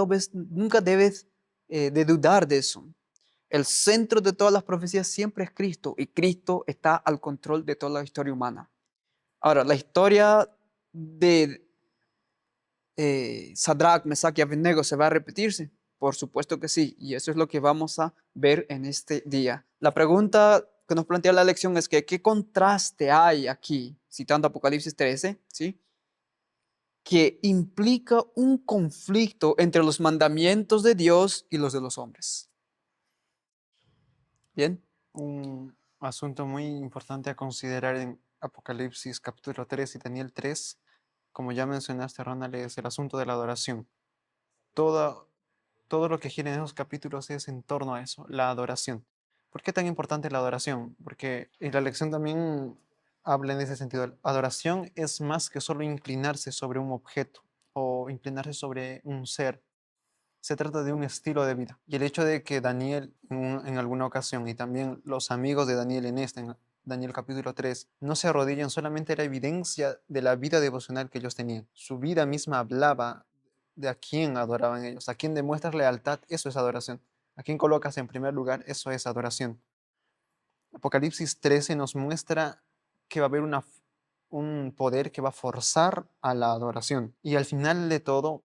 debes de dudar de eso. El centro de todas las profecías siempre es Cristo y Cristo está al control de toda la historia humana. Ahora, la historia de Sadrach, Mesach y Abednego se va a repetirse? Por supuesto que sí, y eso es lo que vamos a ver en este día. La pregunta que nos plantea la lección es que ¿qué contraste hay aquí, citando Apocalipsis 13, ¿sí? Que implica un conflicto entre los mandamientos de Dios y los de los hombres. Bien, Un asunto muy importante a considerar en Apocalipsis capítulo 3 y Daniel 3, como ya mencionaste, Ronald, es el asunto de la adoración. Todo, todo lo que gira en esos capítulos es en torno a eso, la adoración. ¿Por qué tan importante la adoración? Porque en la lección también habla en ese sentido. Adoración es más que solo inclinarse sobre un objeto o inclinarse sobre un ser. Se trata de un estilo de vida. Y el hecho de que Daniel en alguna ocasión y también los amigos de Daniel en Daniel capítulo 3 no se arrodillan solamente era evidencia de la vida devocional que ellos tenían. Su vida misma hablaba de a quién adoraban ellos, a quién demuestras lealtad, eso es adoración. A quién colocas en primer lugar, eso es adoración. Apocalipsis 13 nos muestra que va a haber un poder que va a forzar a la adoración. Y al final de todo,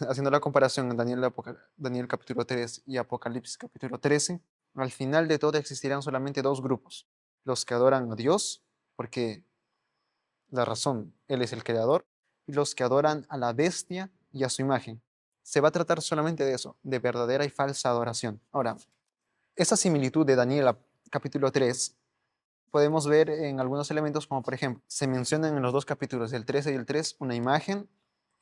haciendo la comparación en Daniel capítulo 3 y Apocalipsis capítulo 13, al final de todo existirán solamente dos grupos. Los que adoran a Dios, porque la razón, Él es el creador, y los que adoran a la bestia y a su imagen. Se va a tratar solamente de eso, de verdadera y falsa adoración. Ahora, esa similitud de Daniel capítulo 3 podemos ver en algunos elementos, como por ejemplo, se mencionan en los dos capítulos, el 13 y el 3, una imagen,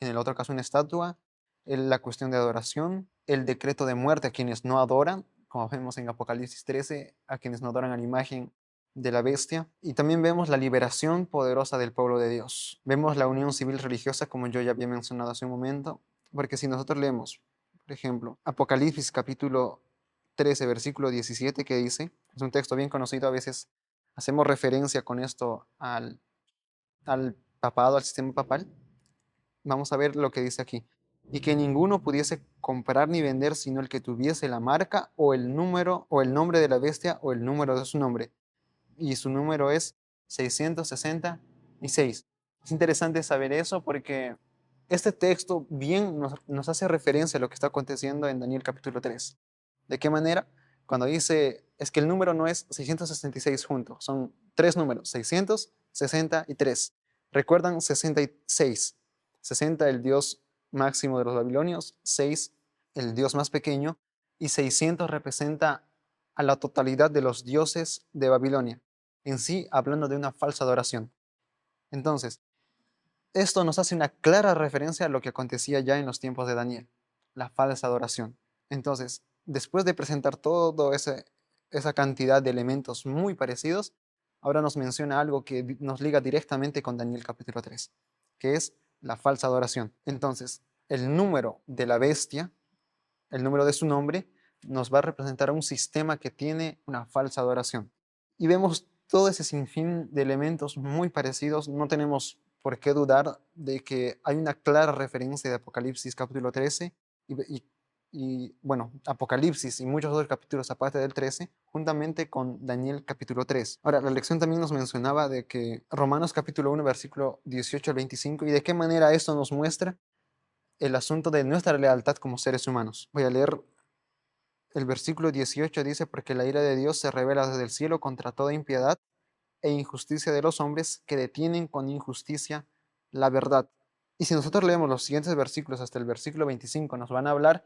en el otro caso una estatua, la cuestión de adoración, el decreto de muerte a quienes no adoran, como vemos en Apocalipsis 13, a quienes no adoran a la imagen de la bestia, y también vemos la liberación poderosa del pueblo de Dios. Vemos la unión civil religiosa, como yo ya había mencionado hace un momento, porque si nosotros leemos, por ejemplo, Apocalipsis capítulo 13, versículo 17, que dice, es un texto bien conocido, a veces hacemos referencia con esto al papado, al sistema papal. Vamos a ver lo que dice aquí. Y que ninguno pudiese comprar ni vender sino el que tuviese la marca o el número o el nombre de la bestia o el número de su nombre. Y su número es 666. Es interesante saber eso porque este texto bien nos hace referencia a lo que está aconteciendo en Daniel capítulo 3. ¿De qué manera? Cuando dice, es que el número no es 666 juntos, son tres números, 663. ¿Recuerdan 66? 60 el dios máximo de los babilonios, 6 el dios más pequeño y 600 representa a la totalidad de los dioses de Babilonia, en sí hablando de una falsa adoración. Entonces, esto nos hace una clara referencia a lo que acontecía ya en los tiempos de Daniel, la falsa adoración. Entonces, después de presentar toda esa cantidad de elementos muy parecidos, ahora nos menciona algo que nos liga directamente con Daniel capítulo 3, que es la falsa adoración. Entonces, el número de la bestia, el número de su nombre, nos va a representar un sistema que tiene una falsa adoración. Y vemos todo ese sinfín de elementos muy parecidos. No tenemos por qué dudar de que hay una clara referencia de Apocalipsis capítulo 13 bueno, Apocalipsis y muchos otros capítulos aparte del 13, juntamente con Daniel capítulo 3. Ahora, la lección también nos mencionaba de que Romanos capítulo 1, versículo 18 al 25, y de qué manera esto nos muestra el asunto de nuestra lealtad como seres humanos. Voy a leer el versículo 18, dice, porque la ira de Dios se revela desde el cielo contra toda impiedad e injusticia de los hombres que detienen con injusticia la verdad. Y si nosotros leemos los siguientes versículos hasta el versículo 25, nos van a hablar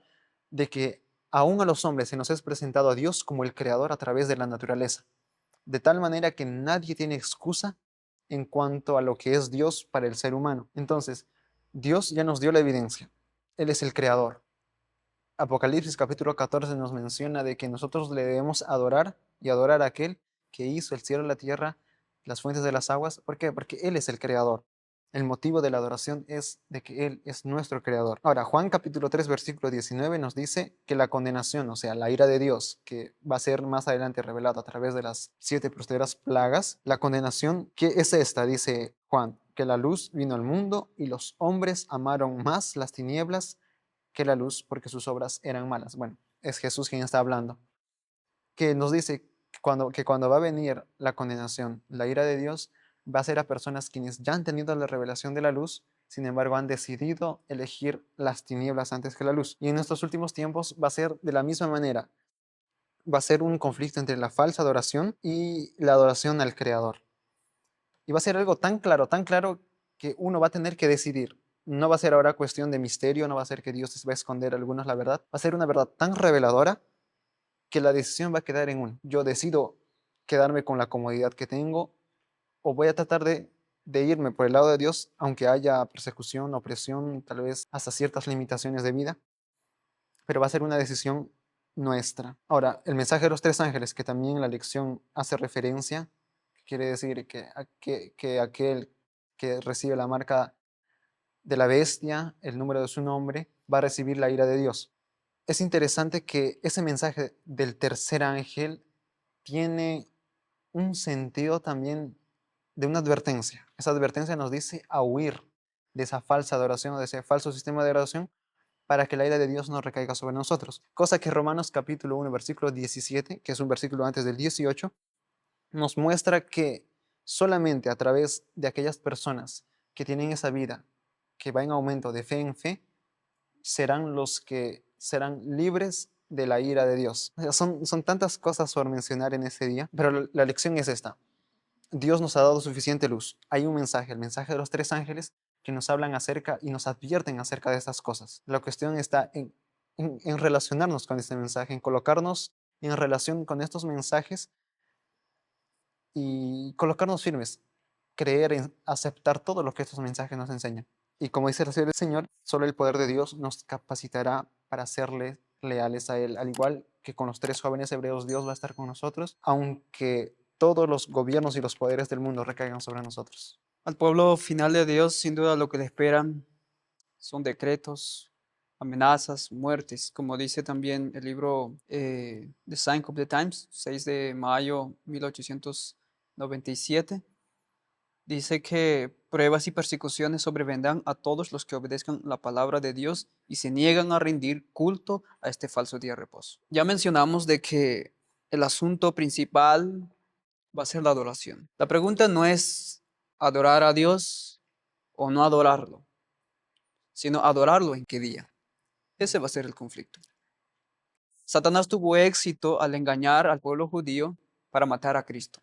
de que aún a los hombres se nos es presentado a Dios como el creador a través de la naturaleza, de tal manera que nadie tiene excusa en cuanto a lo que es Dios para el ser humano. Entonces, Dios ya nos dio la evidencia. Él es el creador. Apocalipsis capítulo 14 nos menciona de que nosotros le debemos adorar y adorar a aquel que hizo el cielo, la tierra, las fuentes de las aguas. ¿Por qué? Porque Él es el creador. El motivo de la adoración es de que Él es nuestro creador. Ahora, Juan capítulo 3, versículo 19 nos dice que la condenación, o sea, la ira de Dios, que va a ser más adelante revelada a través de las 7 posteras plagas, la condenación, ¿qué es esta? Dice Juan, que la luz vino al mundo y los hombres amaron más las tinieblas que la luz porque sus obras eran malas. Bueno, es Jesús quien está hablando, que nos dice que cuando va a venir la condenación, la ira de Dios, va a ser a personas quienes ya han tenido la revelación de la luz Sin embargo, han decidido elegir las tinieblas antes que la luz. Y en estos últimos tiempos va a ser de la misma manera. Va a ser un conflicto entre la falsa adoración y la adoración al Creador. Y va a ser algo tan claro que uno va a tener que decidir. No va a ser ahora cuestión de misterio, no va a ser que Dios les va a esconder a algunos la verdad. Va a ser una verdad tan reveladora que la decisión va a quedar en uno. Yo decido quedarme con la comodidad que tengo o voy a tratar de irme por el lado de Dios, aunque haya persecución, opresión, tal vez hasta ciertas limitaciones de vida, pero va a ser una decisión nuestra. Ahora, el mensaje de los tres ángeles, que también en la lección hace referencia, quiere decir que aquel que recibe la marca de la bestia, el número de su nombre, va a recibir la ira de Dios. Es interesante que ese mensaje del tercer ángel tiene un sentido también de una advertencia. Esa advertencia nos dice a huir de esa falsa adoración, de ese falso sistema de adoración, para que la ira de Dios no recaiga sobre nosotros. Cosa que Romanos capítulo 1, versículo 17, que es un versículo antes del 18, nos muestra que solamente a través de aquellas personas que tienen esa vida, que va en aumento de fe en fe, serán los que serán libres de la ira de Dios. O sea, son tantas cosas por mencionar en ese día, pero la lección es esta. Dios nos ha dado suficiente luz. Hay un mensaje, el mensaje de los tres ángeles, que nos hablan acerca y nos advierten acerca de estas cosas. La cuestión está en relacionarnos con este mensaje, en colocarnos en relación con estos mensajes y colocarnos firmes, creer, en aceptar todo lo que estos mensajes nos enseñan. Y como dice la del Señor, solo el poder de Dios nos capacitará para serle leales a Él. Al igual que con los tres jóvenes hebreos, Dios va a estar con nosotros, aunque todos los gobiernos y los poderes del mundo recaigan sobre nosotros. Al pueblo final de Dios, sin duda, lo que le esperan son decretos, amenazas, muertes, como dice también el libro The Sign of the Times, 6 de mayo 1897. Dice que pruebas y persecuciones sobrevendrán a todos los que obedezcan la palabra de Dios y se niegan a rendir culto a este falso día de reposo. Ya mencionamos de que el asunto principal va a ser la adoración. La pregunta no es adorar a Dios o no adorarlo, sino adorarlo en qué día. Ese va a ser el conflicto. Satanás tuvo éxito al engañar al pueblo judío para matar a Cristo.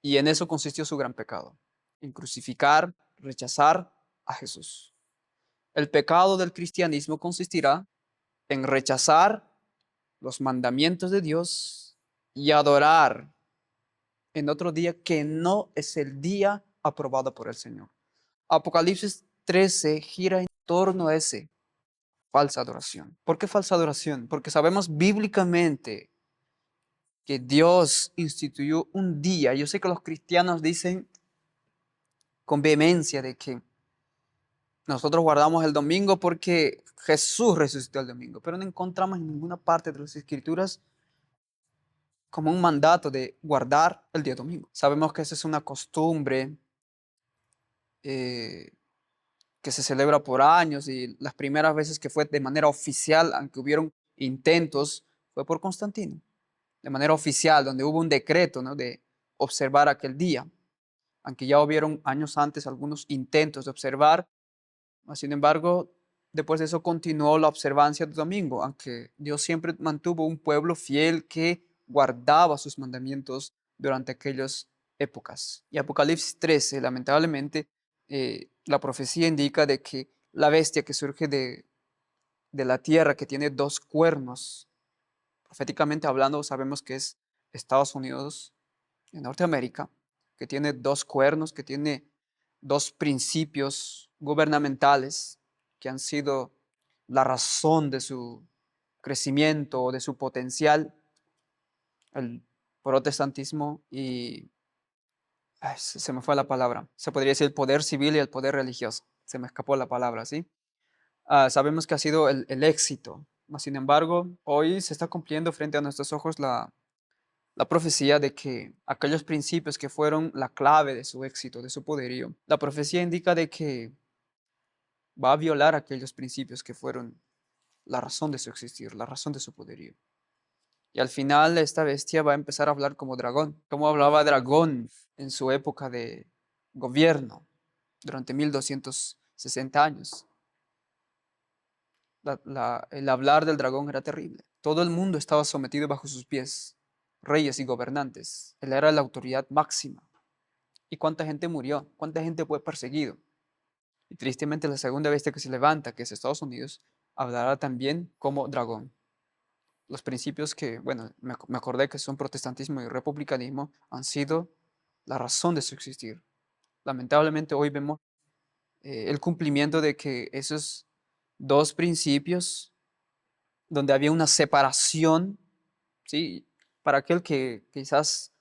Y en eso consistió su gran pecado, en crucificar, rechazar a Jesús. El pecado del cristianismo consistirá en rechazar los mandamientos de Dios y adorar en otro día que no es el día aprobado por el Señor. Apocalipsis 13 gira en torno a ese falsa adoración. ¿Por qué falsa adoración? Porque sabemos bíblicamente que Dios instituyó un día. Yo sé que los cristianos dicen con vehemencia de que nosotros guardamos el domingo porque Jesús resucitó el domingo, pero no encontramos en ninguna parte de las Escrituras como un mandato de guardar el día domingo. Sabemos que esa es una costumbre que se celebra por años y las primeras veces que fue de manera oficial, aunque hubieron intentos, fue por Constantino, de manera oficial, donde hubo un decreto, ¿no?, de observar aquel día, aunque ya hubieron años antes algunos intentos de observar. Sin embargo, después de eso continuó la observancia del domingo, aunque Dios siempre mantuvo un pueblo fiel que guardaba sus mandamientos durante aquellas épocas. Y Apocalipsis 13, lamentablemente, la profecía indica de que la bestia que surge de la tierra, que tiene dos cuernos, proféticamente hablando, sabemos que es Estados Unidos, en Norteamérica, que tiene dos cuernos, que tiene dos principios gubernamentales que han sido la razón de su crecimiento o de su potencial, el protestantismo y se me fue la palabra, se podría decir el poder civil y el poder religioso, se me escapó la palabra, ¿sí? Sabemos que ha sido el éxito, sin embargo, hoy se está cumpliendo frente a nuestros ojos la profecía de que aquellos principios que fueron la clave de su éxito, de su poderío, la profecía indica de que va a violar aquellos principios que fueron la razón de su existir, la razón de su poderío. Y al final esta bestia va a empezar a hablar como dragón, como hablaba dragón en su época de gobierno. durante 1260 años. El hablar del dragón era terrible. Todo el mundo estaba sometido bajo sus pies, reyes y gobernantes. Él era la autoridad máxima. ¿Y cuánta gente murió? ¿Cuánta gente fue perseguido? Y tristemente la segunda bestia que se levanta, que es Estados Unidos, hablará también como dragón. Los principios que, bueno, me acordé que son protestantismo y republicanismo, han sido la razón de su existir. Lamentablemente hoy vemos el cumplimiento de que esos dos principios, donde había una separación, ¿sí? Para aquel que quizás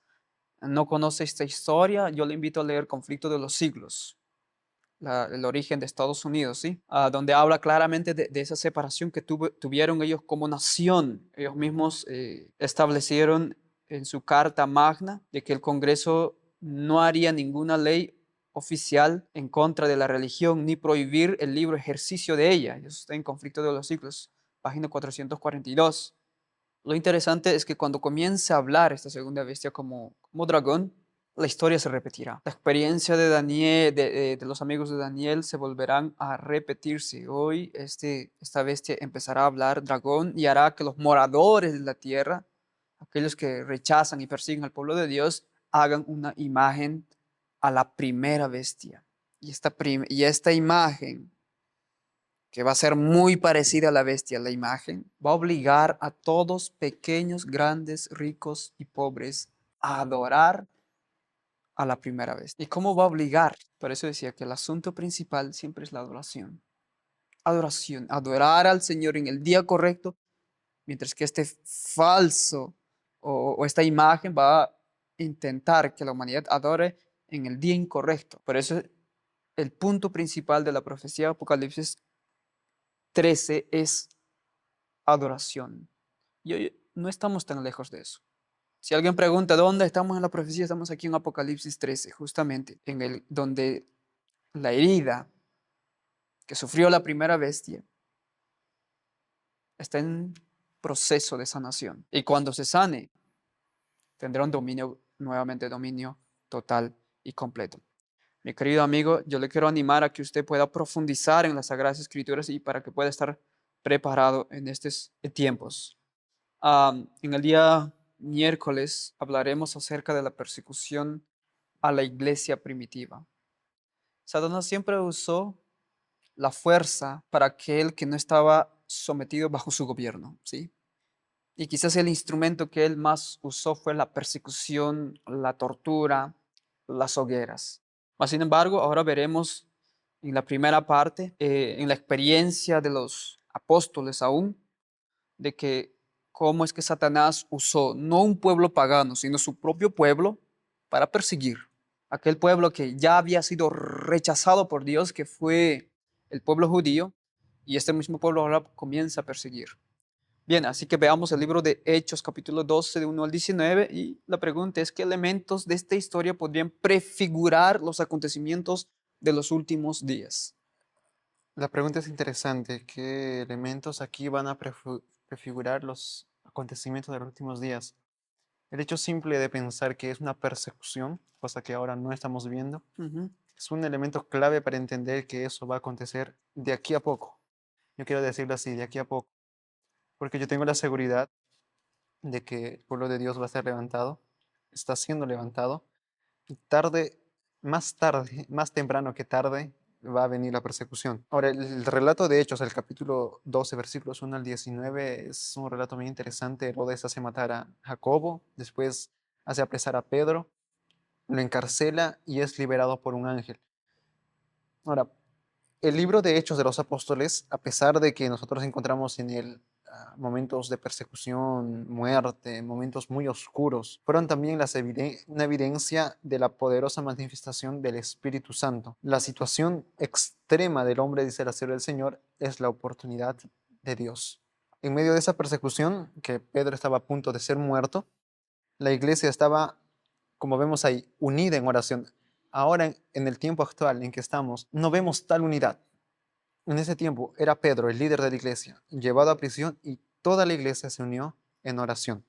no conoce esta historia, yo le invito a leer Conflicto de los Siglos, el origen de Estados Unidos, ¿sí? Donde habla claramente de esa separación que tuvieron ellos como nación. Ellos mismos establecieron en su Carta Magna de que el Congreso no haría ninguna ley oficial en contra de la religión ni prohibir el libre ejercicio de ella. Eso está en Conflicto de los Siglos, página 442. Lo interesante es que cuando comienza a hablar esta segunda bestia como dragón, la historia se repetirá. La experiencia de Daniel, de los amigos de Daniel, se volverán a repetirse. Hoy esta bestia empezará a hablar dragón y hará que los moradores de la tierra, aquellos que rechazan y persiguen al pueblo de Dios, hagan una imagen a la primera bestia. Y esta imagen, que va a ser muy parecida a la bestia, la imagen, va a obligar a todos, pequeños, grandes, ricos y pobres, a adorar a la primera bestia. ¿Y cómo va a obligar? Por eso decía que el asunto principal siempre es la adoración. Adoración, adorar al Señor en el día correcto, mientras que este falso o esta imagen va a intentar que la humanidad adore en el día incorrecto. Por eso el punto principal de la profecía de Apocalipsis 13 es adoración. Y hoy no estamos tan lejos de eso. Si alguien pregunta dónde estamos en la profecía, estamos aquí en Apocalipsis 13, justamente donde la herida que sufrió la primera bestia está en proceso de sanación. Y cuando se sane, tendrá un dominio, nuevamente dominio total y completo. Mi querido amigo, yo le quiero animar a que usted pueda profundizar en las Sagradas Escrituras y para que pueda estar preparado en estos tiempos. En el día miércoles hablaremos acerca de la persecución a la iglesia primitiva. Satanás siempre usó la fuerza para aquel que no estaba sometido bajo su gobierno, ¿sí? Y quizás el instrumento que él más usó fue la persecución, la tortura, las hogueras. Mas, sin embargo, ahora veremos en la primera parte, en la experiencia de los apóstoles aún, de que cómo es que Satanás usó no un pueblo pagano, sino su propio pueblo para perseguir. Aquel pueblo que ya había sido rechazado por Dios, que fue el pueblo judío, y este mismo pueblo ahora comienza a perseguir. Bien, así que veamos el libro de Hechos, capítulo 12, de 1 al 19, y la pregunta es, ¿qué elementos de esta historia podrían prefigurar los acontecimientos de los últimos días? La pregunta es interesante. ¿Qué elementos aquí van a prefigurar los acontecimientos de los últimos días? El hecho simple de pensar que es una persecución, cosa que ahora no estamos viendo, es un elemento clave para entender que eso va a acontecer de aquí a poco. Yo quiero decirlo así, de aquí a poco, porque yo tengo la seguridad de que el pueblo de Dios va a ser levantado, está siendo levantado, y tarde, más temprano que tarde, va a venir la persecución. Ahora, el relato de Hechos, el capítulo 12, versículos 1 al 19, es un relato muy interesante. Herodes hace matar a Jacobo, después hace apresar a Pedro, lo encarcela y es liberado por un ángel. Ahora, el libro de Hechos de los Apóstoles, a pesar de que nosotros encontramos en él momentos de persecución, muerte, momentos muy oscuros, fueron también una evidencia de la poderosa manifestación del Espíritu Santo. La situación extrema del hombre, dice la sierva del Señor, es la oportunidad de Dios. En medio de esa persecución, que Pedro estaba a punto de ser muerto, la iglesia estaba, como vemos ahí, unida en oración. Ahora, en el tiempo actual en que estamos, no vemos tal unidad. En ese tiempo era Pedro, el líder de la iglesia, llevado a prisión y toda la iglesia se unió en oración.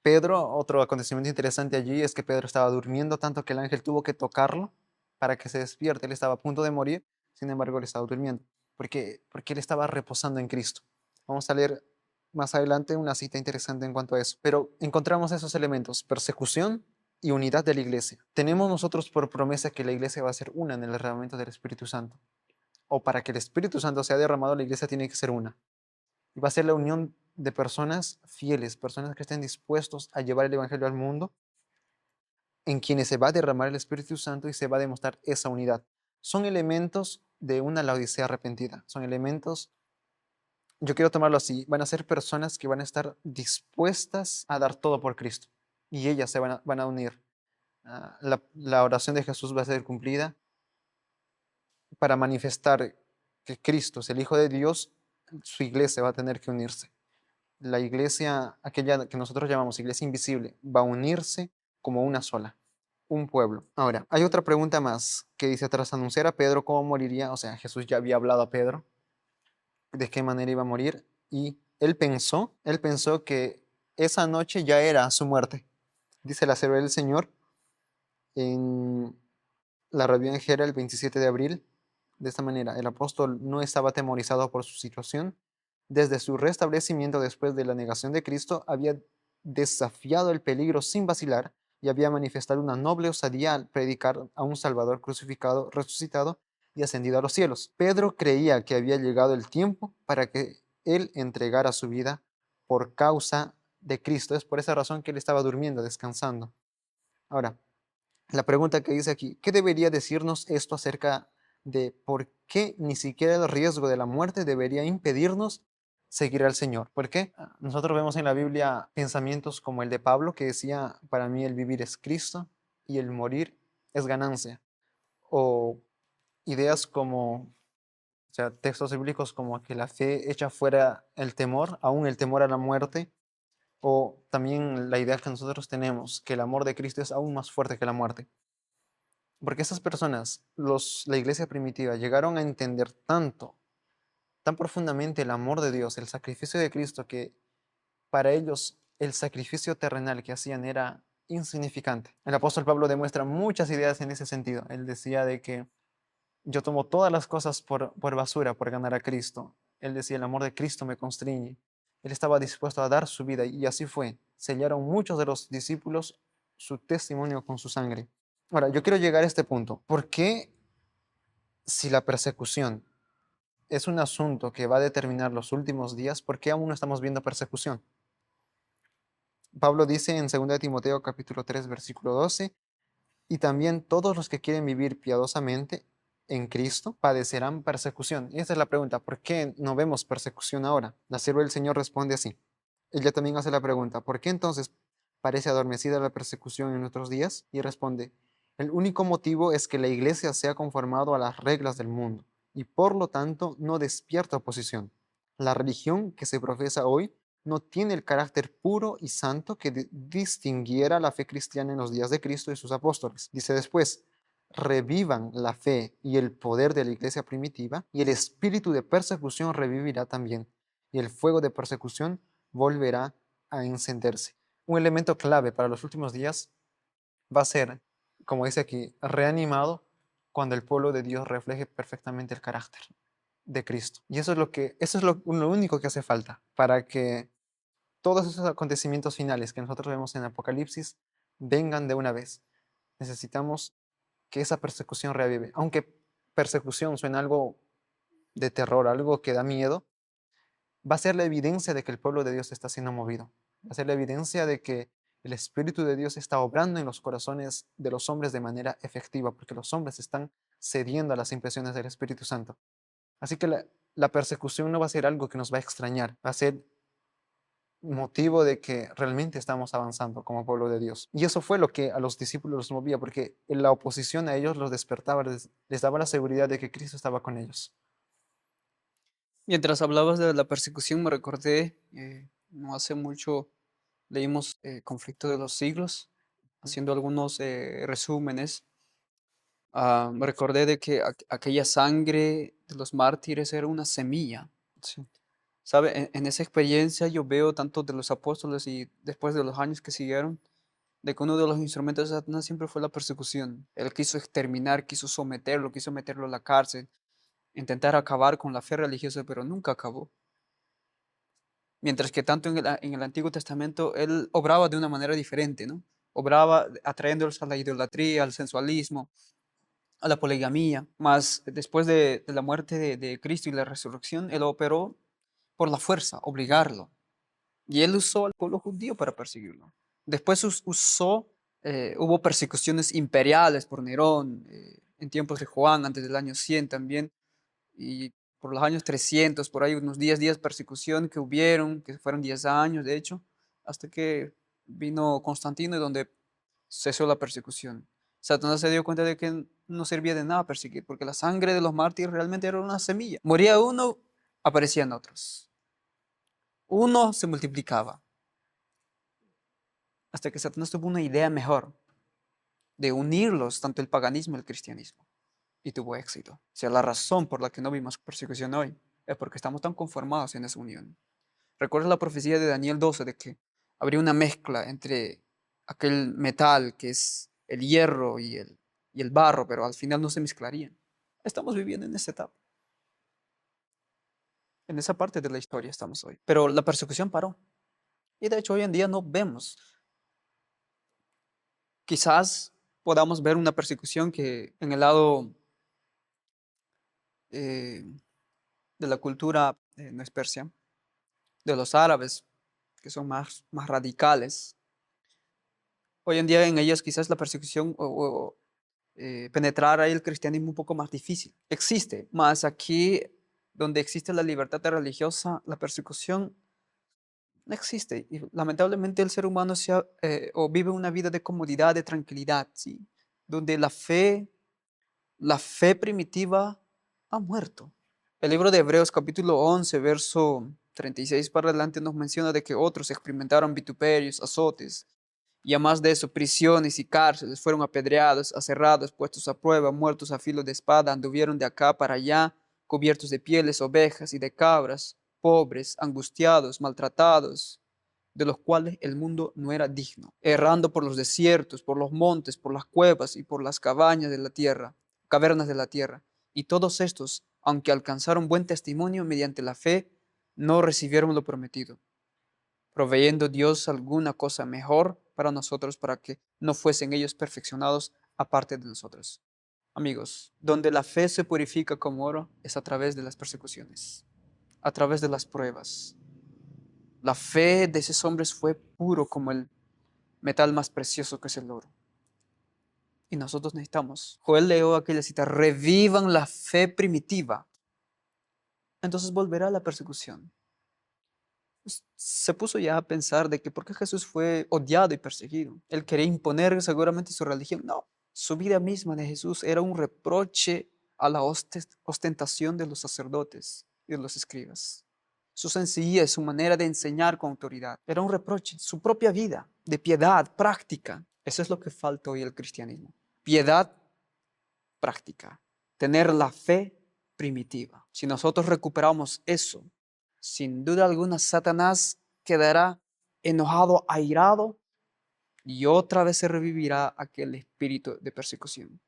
Pedro, otro acontecimiento interesante allí es que Pedro estaba durmiendo tanto que el ángel tuvo que tocarlo para que se despierte. Él estaba a punto de morir, sin embargo, él estaba durmiendo, porque él estaba reposando en Cristo. Vamos a leer más adelante una cita interesante en cuanto a eso. Pero encontramos esos elementos: persecución y unidad de la iglesia. Tenemos nosotros por promesa que la iglesia va a ser una en el derramamiento del Espíritu Santo. O para que el Espíritu Santo sea derramado, la iglesia tiene que ser una. Y va a ser la unión de personas fieles, personas que estén dispuestos a llevar el Evangelio al mundo, en quienes se va a derramar el Espíritu Santo y se va a demostrar esa unidad. Son elementos de una Laodicea arrepentida. Son elementos, yo quiero tomarlo así, van a ser personas que van a estar dispuestas a dar todo por Cristo. Y ellas se van a unir. La oración de Jesús va a ser cumplida para manifestar que Cristo es el Hijo de Dios. Su iglesia va a tener que unirse. La iglesia, aquella que nosotros llamamos iglesia invisible, va a unirse como una sola, un pueblo. Ahora, hay otra pregunta más que dice: tras anunciar a Pedro cómo moriría, o sea, Jesús ya había hablado a Pedro de qué manera iba a morir, y él pensó que esa noche ya era su muerte. Dice la Sierva del Señor en la Reunión Gera el 27 de abril, de esta manera: el apóstol no estaba atemorizado por su situación. Desde su restablecimiento después de la negación de Cristo, había desafiado el peligro sin vacilar y había manifestado una noble osadía al predicar a un Salvador crucificado, resucitado y ascendido a los cielos. Pedro creía que había llegado el tiempo para que él entregara su vida por causa de Cristo. Es por esa razón que él estaba durmiendo, descansando. Ahora, la pregunta que dice aquí: ¿qué debería decirnos esto acerca de por qué ni siquiera el riesgo de la muerte debería impedirnos seguir al Señor? ¿Por qué? Nosotros vemos en la Biblia pensamientos como el de Pablo, que decía: para mí el vivir es Cristo y el morir es ganancia. O ideas como, o sea, textos bíblicos como que la fe echa fuera el temor, aún el temor a la muerte. O también la idea que nosotros tenemos, que el amor de Cristo es aún más fuerte que la muerte. Porque esas personas, la iglesia primitiva, llegaron a entender tan profundamente el amor de Dios, el sacrificio de Cristo, que para ellos el sacrificio terrenal que hacían era insignificante. El apóstol Pablo demuestra muchas ideas en ese sentido. Él decía de que yo tomo todas las cosas por basura por ganar a Cristo. Él decía: el amor de Cristo me constriñe. Él estaba dispuesto a dar su vida, y así fue. Sellaron muchos de los discípulos su testimonio con su sangre. Ahora, yo quiero llegar a este punto. ¿Por qué, si la persecución es un asunto que va a determinar los últimos días, por qué aún no estamos viendo persecución? Pablo dice en 2 de Timoteo capítulo 3 versículo 12: y también todos los que quieren vivir piadosamente en Cristo padecerán persecución. Y esta es la pregunta: ¿por qué no vemos persecución ahora? La sierva del Señor responde así. Ella también hace la pregunta: ¿por qué entonces parece adormecida la persecución en nuestros días? Y responde: el único motivo es que la iglesia se ha conformado a las reglas del mundo y por lo tanto no despierta oposición. La religión que se profesa hoy no tiene el carácter puro y santo que distinguiera la fe cristiana en los días de Cristo y sus apóstoles. Dice después: revivan la fe y el poder de la iglesia primitiva, y el espíritu de persecución revivirá también, y el fuego de persecución volverá a encenderse. Un elemento clave para los últimos días va a ser, como dice aquí, reanimado cuando el pueblo de Dios refleje perfectamente el carácter de Cristo. Y eso es lo único que hace falta para que todos esos acontecimientos finales que nosotros vemos en Apocalipsis vengan de una vez. Necesitamos que esa persecución reavive. Aunque persecución suena algo de terror, algo que da miedo, va a ser la evidencia de que el pueblo de Dios está siendo movido. Va a ser la evidencia de que el Espíritu de Dios está obrando en los corazones de los hombres de manera efectiva, porque los hombres están cediendo a las impresiones del Espíritu Santo. Así que la persecución no va a ser algo que nos va a extrañar, va a ser motivo de que realmente estamos avanzando como pueblo de Dios. Y eso fue lo que a los discípulos los movía, porque en la oposición a ellos los despertaba, les daba la seguridad de que Cristo estaba con ellos. Mientras hablabas de la persecución, me recordé, no hace mucho leímos Conflicto de los Siglos, haciendo algunos resúmenes. Me recordé de que aquella sangre de los mártires era una semilla. Sí. ¿Sabe? En esa experiencia yo veo tanto de los apóstoles y después de los años que siguieron, de que uno de los instrumentos de Satanás siempre fue la persecución. Él quiso exterminar, quiso meterlo a la cárcel, intentar acabar con la fe religiosa, pero nunca acabó. Mientras que tanto en el Antiguo Testamento él obraba de una manera diferente, ¿no? Obraba atrayéndolos a la idolatría, al sensualismo, a la poligamía. Mas después de la muerte de Cristo y la resurrección, él operó por la fuerza, obligarlo. Y él usó al pueblo judío para perseguirlo. Después hubo persecuciones imperiales por Nerón, en tiempos de Juan, antes del año 100 también, y por los años 300, por ahí unos 10 días de persecución que hubieron, que fueron 10 años de hecho, hasta que vino Constantino y donde cesó la persecución. Satanás se dio cuenta de que no servía de nada perseguir, porque la sangre de los mártires realmente era una semilla. Moría uno, aparecían otros. Uno se multiplicaba. Hasta que Satanás tuvo una idea mejor de unirlos, tanto el paganismo y el cristianismo. Y tuvo éxito. O sea, la razón por la que no vimos persecución hoy es porque estamos tan conformados en esa unión. ¿Recuerdas la profecía de Daniel 12 de que habría una mezcla entre aquel metal que es el hierro y el barro, pero al final no se mezclarían? Estamos viviendo en esa etapa. En esa parte de la historia estamos hoy. Pero la persecución paró. Y de hecho hoy en día no vemos. Quizás podamos ver una persecución que en el lado eh, de la cultura, no es Persia, de los árabes, que son más radicales. Hoy en día en ellos quizás la persecución penetrar ahí el cristianismo un poco más difícil. Existe, más aquí donde existe la libertad religiosa, la persecución no existe. Y lamentablemente el ser humano o vive una vida de comodidad, de tranquilidad, ¿sí? Donde la fe primitiva ha muerto. El libro de Hebreos capítulo 11, verso 36 para adelante nos menciona de que otros experimentaron vituperios, azotes, y además de eso, prisiones y cárceles, fueron apedreados, aserrados, puestos a prueba, muertos a filo de espada, anduvieron de acá para allá, cubiertos de pieles, ovejas y de cabras, pobres, angustiados, maltratados, de los cuales el mundo no era digno, errando por los desiertos, por los montes, por las cuevas y por las cavernas de la tierra. Y todos estos, aunque alcanzaron buen testimonio mediante la fe, no recibieron lo prometido, proveyendo Dios alguna cosa mejor para nosotros, para que no fuesen ellos perfeccionados aparte de nosotros. Amigos, donde la fe se purifica como oro es a través de las persecuciones, a través de las pruebas. La fe de esos hombres fue puro como el metal más precioso que es el oro. Y nosotros necesitamos. Joel leyó aquella cita: revivan la fe primitiva. Entonces volverá la persecución. Se puso ya a pensar de que por qué Jesús fue odiado y perseguido. Él quería imponer seguramente su religión. No, su vida misma de Jesús era un reproche a la ostentación de los sacerdotes y de los escribas. Su sencillez, su manera de enseñar con autoridad, era un reproche. Su propia vida de piedad práctica. Eso es lo que falta hoy al cristianismo. Piedad práctica. Tener la fe primitiva. Si nosotros recuperamos eso, sin duda alguna Satanás quedará enojado, airado, y otra vez se revivirá aquel espíritu de persecución.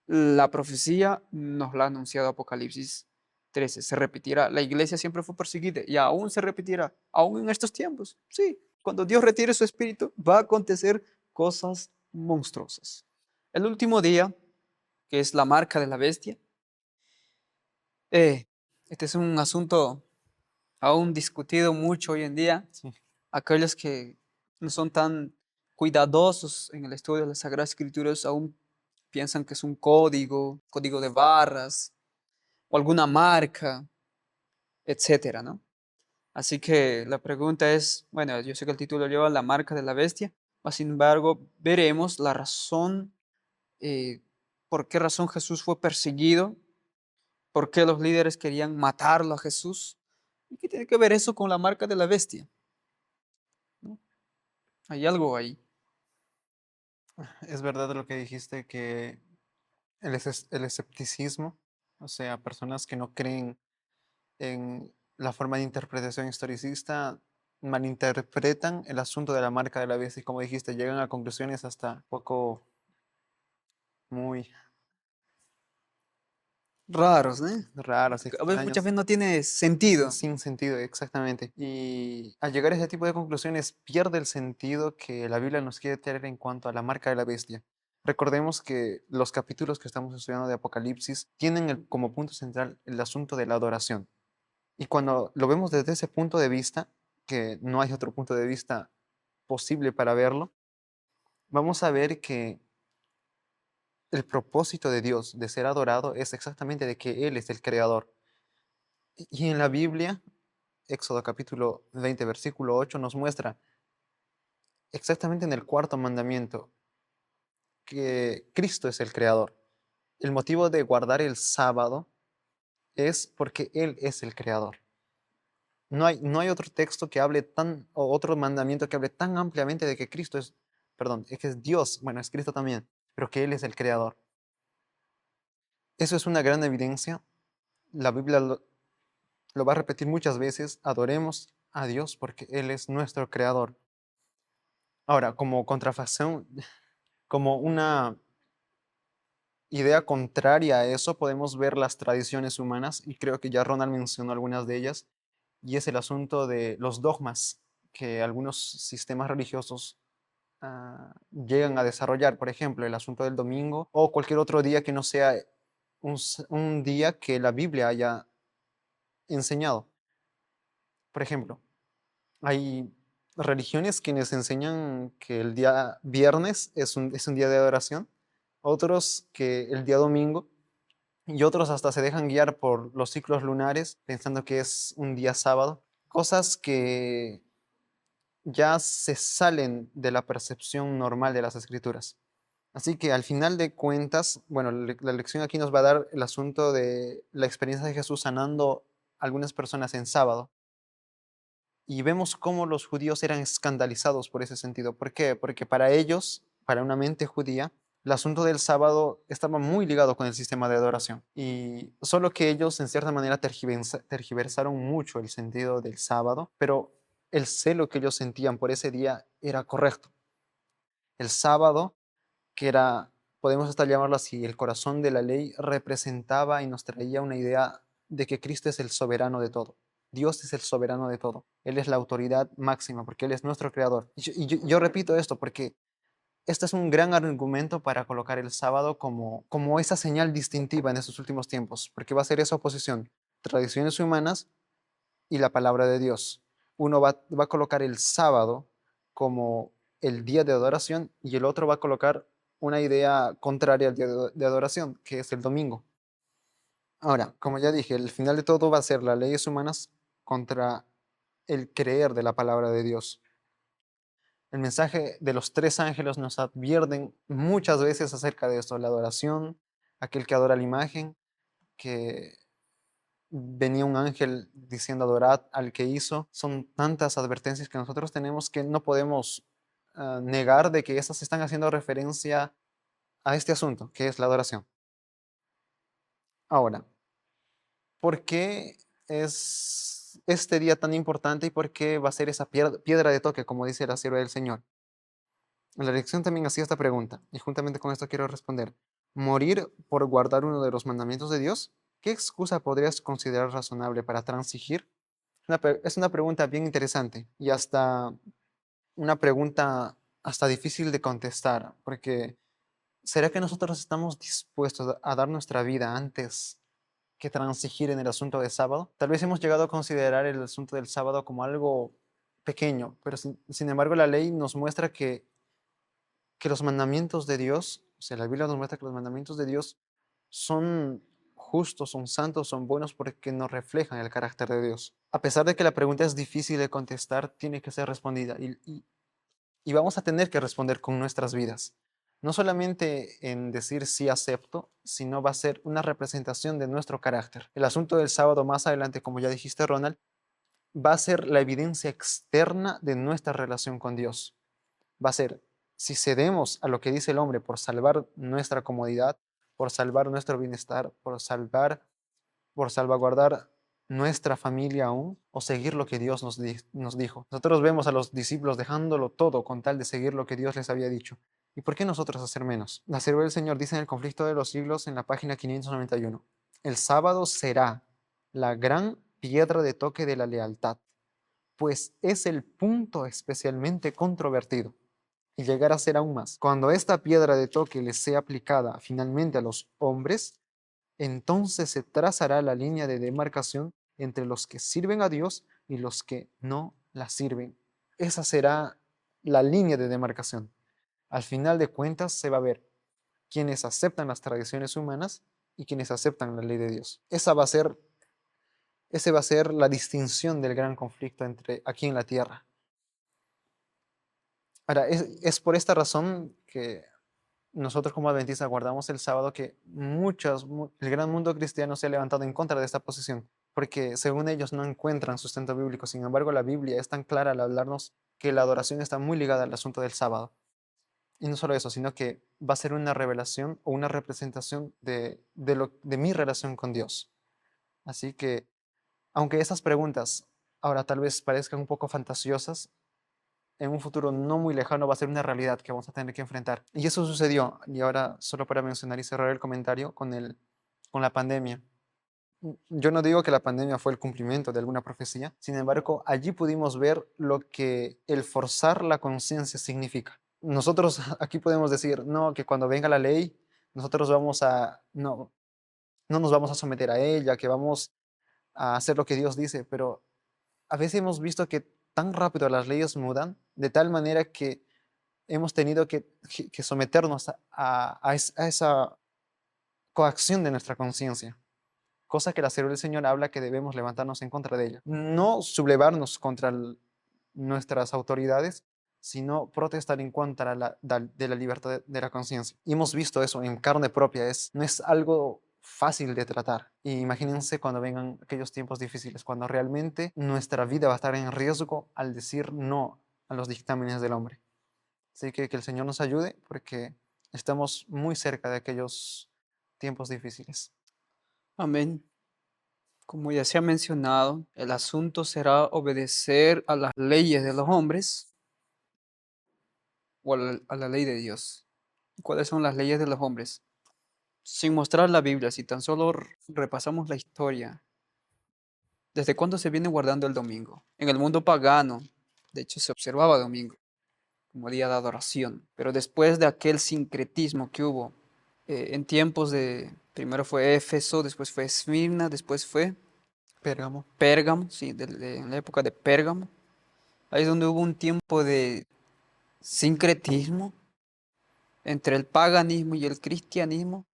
La profecía nos la ha anunciado Apocalipsis 13. Se repetirá. La iglesia siempre fue perseguida y aún se repetirá, aún en estos tiempos. Sí, cuando Dios retire su espíritu, va a acontecer cosas monstruosas. El último día, que es la marca de la bestia, este es un asunto aún discutido mucho hoy en día. Sí. Aquellos que no son tan cuidadosos en el estudio de las Sagradas Escrituras aún piensan que es un código de barras o alguna marca, etcétera, ¿no? Así que la pregunta es, bueno, yo sé que el título lleva la marca de la bestia, mas sin embargo veremos la razón, por qué razón Jesús fue perseguido, por qué los líderes querían matarlo a Jesús. ¿Y qué tiene que ver eso con la marca de la bestia? ¿No? Hay algo ahí. Es verdad lo que dijiste, que el escepticismo, o sea, personas que no creen en la forma de interpretación historicista, malinterpretan el asunto de la marca de la bestia y, como dijiste, llegan a conclusiones hasta poco muy Raros, ¿eh? raras, A veces, muchas extrañas, veces no tiene sentido. sin sentido, exactamente. Y al llegar a ese tipo de conclusiones pierde el sentido que la Biblia nos quiere tener en cuanto a la marca de la bestia. Recordemos que los capítulos que estamos estudiando de Apocalipsis tienen como punto central el asunto de la adoración. Y cuando lo vemos desde ese punto de vista, que no hay otro punto de vista posible para verlo, vamos a ver que el propósito de Dios de ser adorado es exactamente de que Él es el creador. Y en la Biblia, Éxodo capítulo 20, versículo 8, nos muestra exactamente en el cuarto mandamiento que Cristo es el creador. El motivo de guardar el sábado es porque Él es el creador. No hay otro texto que hable o otro mandamiento que hable tan ampliamente de que Cristo es, perdón, es que es Dios, bueno, es Cristo también, pero que Él es el creador. Eso es una gran evidencia. La Biblia lo va a repetir muchas veces: adoremos a Dios porque Él es nuestro creador. Ahora, como contrafacción, como una idea contraria a eso, podemos ver las tradiciones humanas, y creo que ya Ronald mencionó algunas de ellas, y es el asunto de los dogmas que algunos sistemas religiosos llegan a desarrollar. Por ejemplo, el asunto del domingo o cualquier otro día que no sea un día que la Biblia haya enseñado. Por ejemplo, hay religiones quienes enseñan que el día viernes es un día de adoración, otros que el día domingo, y otros hasta se dejan guiar por los ciclos lunares pensando que es un día sábado. Cosas que ya se salen de la percepción normal de las escrituras. Así que al final de cuentas, bueno, la lección aquí nos va a dar el asunto de la experiencia de Jesús sanando a algunas personas en sábado. Y vemos cómo los judíos eran escandalizados por ese sentido. ¿Por qué? Porque para ellos, para una mente judía, el asunto del sábado estaba muy ligado con el sistema de adoración. Y solo que ellos, en cierta manera, tergiversaron mucho el sentido del sábado, pero el celo que ellos sentían por ese día era correcto. El sábado, que era, podemos hasta llamarlo así, el corazón de la ley, representaba y nos traía una idea de que Cristo es el soberano de todo. Dios es el soberano de todo. Él es la autoridad máxima porque Él es nuestro creador. Y yo repito esto porque este es un gran argumento para colocar el sábado como esa señal distintiva en estos últimos tiempos, porque va a ser esa oposición: tradiciones humanas y la palabra de Dios. Uno va a colocar el sábado como el día de adoración y el otro va a colocar una idea contraria al día de adoración, que es el domingo. Ahora, como ya dije, el final de todo va a ser las leyes humanas contra el creer de la palabra de Dios. El mensaje de los tres ángeles nos advierten muchas veces acerca de esto: la adoración, aquel que adora la imagen, que venía un ángel diciendo adorad al que hizo. Son tantas advertencias que nosotros tenemos que no podemos negar de que estas están haciendo referencia a este asunto, que es la adoración. Ahora, ¿por qué es este día tan importante y por qué va a ser esa piedra de toque, como dice la sierva del Señor? La lección también hacía esta pregunta, y juntamente con esto quiero responder: ¿morir por guardar uno de los mandamientos de Dios? ¿Qué excusa podrías considerar razonable para transigir? Es una pregunta bien interesante y hasta una pregunta hasta difícil de contestar, porque ¿será que nosotros estamos dispuestos a dar nuestra vida antes que transigir en el asunto del sábado? Tal vez hemos llegado a considerar el asunto del sábado como algo pequeño, pero sin embargo la ley nos muestra que los mandamientos de Dios, o sea, la Biblia nos muestra que los mandamientos de Dios son justos, son santos, son buenos porque nos reflejan el carácter de Dios. A pesar de que la pregunta es difícil de contestar, tiene que ser respondida y vamos a tener que responder con nuestras vidas. No solamente en decir sí acepto, sino va a ser una representación de nuestro carácter. El asunto del sábado más adelante, como ya dijiste, Ronald, va a ser la evidencia externa de nuestra relación con Dios. Va a ser si cedemos a lo que dice el hombre por salvar nuestra comodidad, por salvar nuestro bienestar, por salvaguardar nuestra familia aún o seguir lo que Dios nos dijo? Nosotros vemos a los discípulos dejándolo todo con tal de seguir lo que Dios les había dicho. ¿Y por qué nosotros hacer menos? La Sierva del Señor dice en el Conflicto de los Siglos, en la página 591, el sábado será la gran piedra de toque de la lealtad, pues es el punto especialmente controvertido. Y llegar a ser aún más. Cuando esta piedra de toque les sea aplicada finalmente a los hombres, entonces se trazará la línea de demarcación entre los que sirven a Dios y los que no la sirven. Esa será la línea de demarcación. Al final de cuentas se va a ver quienes aceptan las tradiciones humanas y quienes aceptan la ley de Dios. Esa va a ser la distinción del gran conflicto entre aquí en la tierra. Ahora, es por esta razón que nosotros como adventistas guardamos el sábado que el gran mundo cristiano se ha levantado en contra de esta posición, porque según ellos no encuentran sustento bíblico. Sin embargo, la Biblia es tan clara al hablarnos que la adoración está muy ligada al asunto del sábado. Y no solo eso, sino que va a ser una revelación o una representación de mi relación con Dios. Así que, aunque esas preguntas ahora tal vez parezcan un poco fantasiosas, en un futuro no muy lejano va a ser una realidad que vamos a tener que enfrentar. Y eso sucedió. Y ahora, solo para mencionar y cerrar el comentario con la pandemia. Yo no digo que la pandemia fue el cumplimiento de alguna profecía, sin embargo, allí pudimos ver lo que el forzar la conciencia significa. Nosotros aquí podemos decir, no, que cuando venga la ley, nosotros no nos vamos a someter a ella, que vamos a hacer lo que Dios dice, pero a veces hemos visto que tan rápido las leyes mudan, de tal manera que hemos tenido que someternos a esa coacción de nuestra conciencia, cosa que la Sierva del Señor habla que debemos levantarnos en contra de ella. No sublevarnos contra nuestras autoridades, sino protestar en contra de la libertad de la conciencia. Y hemos visto eso en carne propia, no es algo fácil de tratar. Y imagínense cuando vengan aquellos tiempos difíciles, cuando realmente nuestra vida va a estar en riesgo al decir no a los dictámenes del hombre. Así que el Señor nos ayude porque estamos muy cerca de aquellos tiempos difíciles. Amén. Como ya se ha mencionado, el asunto será obedecer a las leyes de los hombres o a la ley de Dios. ¿Cuáles son las leyes de los hombres? Sin mostrar la Biblia, si tan solo repasamos la historia, ¿desde cuándo se viene guardando el domingo? En el mundo pagano, de hecho, se observaba domingo como día de adoración, pero después de aquel sincretismo que hubo en tiempos primero fue Éfeso, después fue Esmirna, después fue Pérgamo, sí, en la época de Pérgamo, ahí es donde hubo un tiempo de sincretismo entre el paganismo y el cristianismo,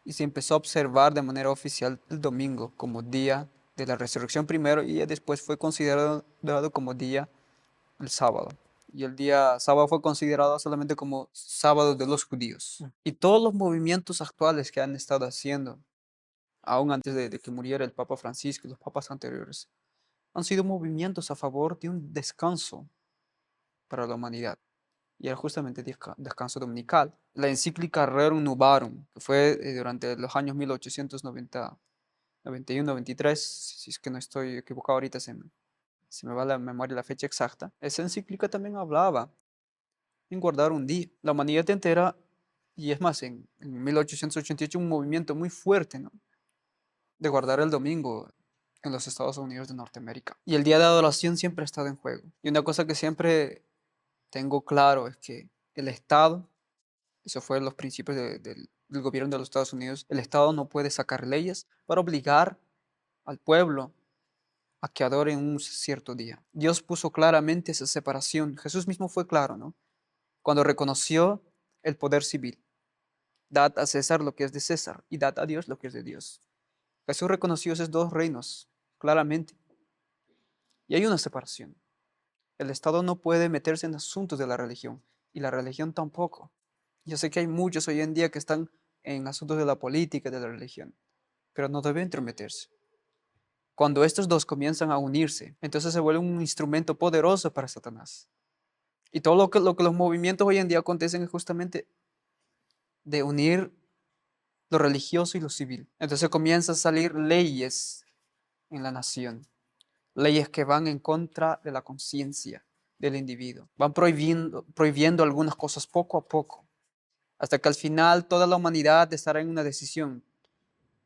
y se empezó a observar de manera oficial el domingo como día de la resurrección primero, y ya después fue considerado como día el sábado. Y el día sábado fue considerado solamente como sábado de los judíos. Y todos los movimientos actuales que han estado haciendo, aún antes de que muriera el Papa Francisco y los papas anteriores, han sido movimientos a favor de un descanso para la humanidad. Y era justamente descanso dominical. La encíclica Rerum Novarum, que fue durante los años 1890, 91, 93, si es que no estoy equivocado ahorita, se me va la memoria la fecha exacta. Esa encíclica también hablaba en guardar un día. La humanidad entera, y es más, en 1888 un movimiento muy fuerte, ¿no?, de guardar el domingo en los Estados Unidos de Norteamérica. Y el día de adoración siempre ha estado en juego. Y una cosa que siempre tengo claro es que el Estado, eso fue los principios del gobierno de los Estados Unidos, el Estado no puede sacar leyes para obligar al pueblo a que adoren un cierto día. Dios puso claramente esa separación. Jesús mismo fue claro, ¿no?, cuando reconoció el poder civil. Dad a César lo que es de César y dad a Dios lo que es de Dios. Jesús reconoció esos dos reinos claramente. Y hay una separación. El Estado no puede meterse en asuntos de la religión y la religión tampoco. Yo sé que hay muchos hoy en día que están en asuntos de la política y de la religión, pero no deben entrometerse. Cuando estos dos comienzan a unirse, entonces se vuelve un instrumento poderoso para Satanás. Y todo lo que los movimientos hoy en día acontecen es justamente de unir lo religioso y lo civil. Entonces comienzan a salir leyes en la nación. Leyes que van en contra de la conciencia del individuo. Van prohibiendo algunas cosas poco a poco, hasta que al final toda la humanidad estará en una decisión.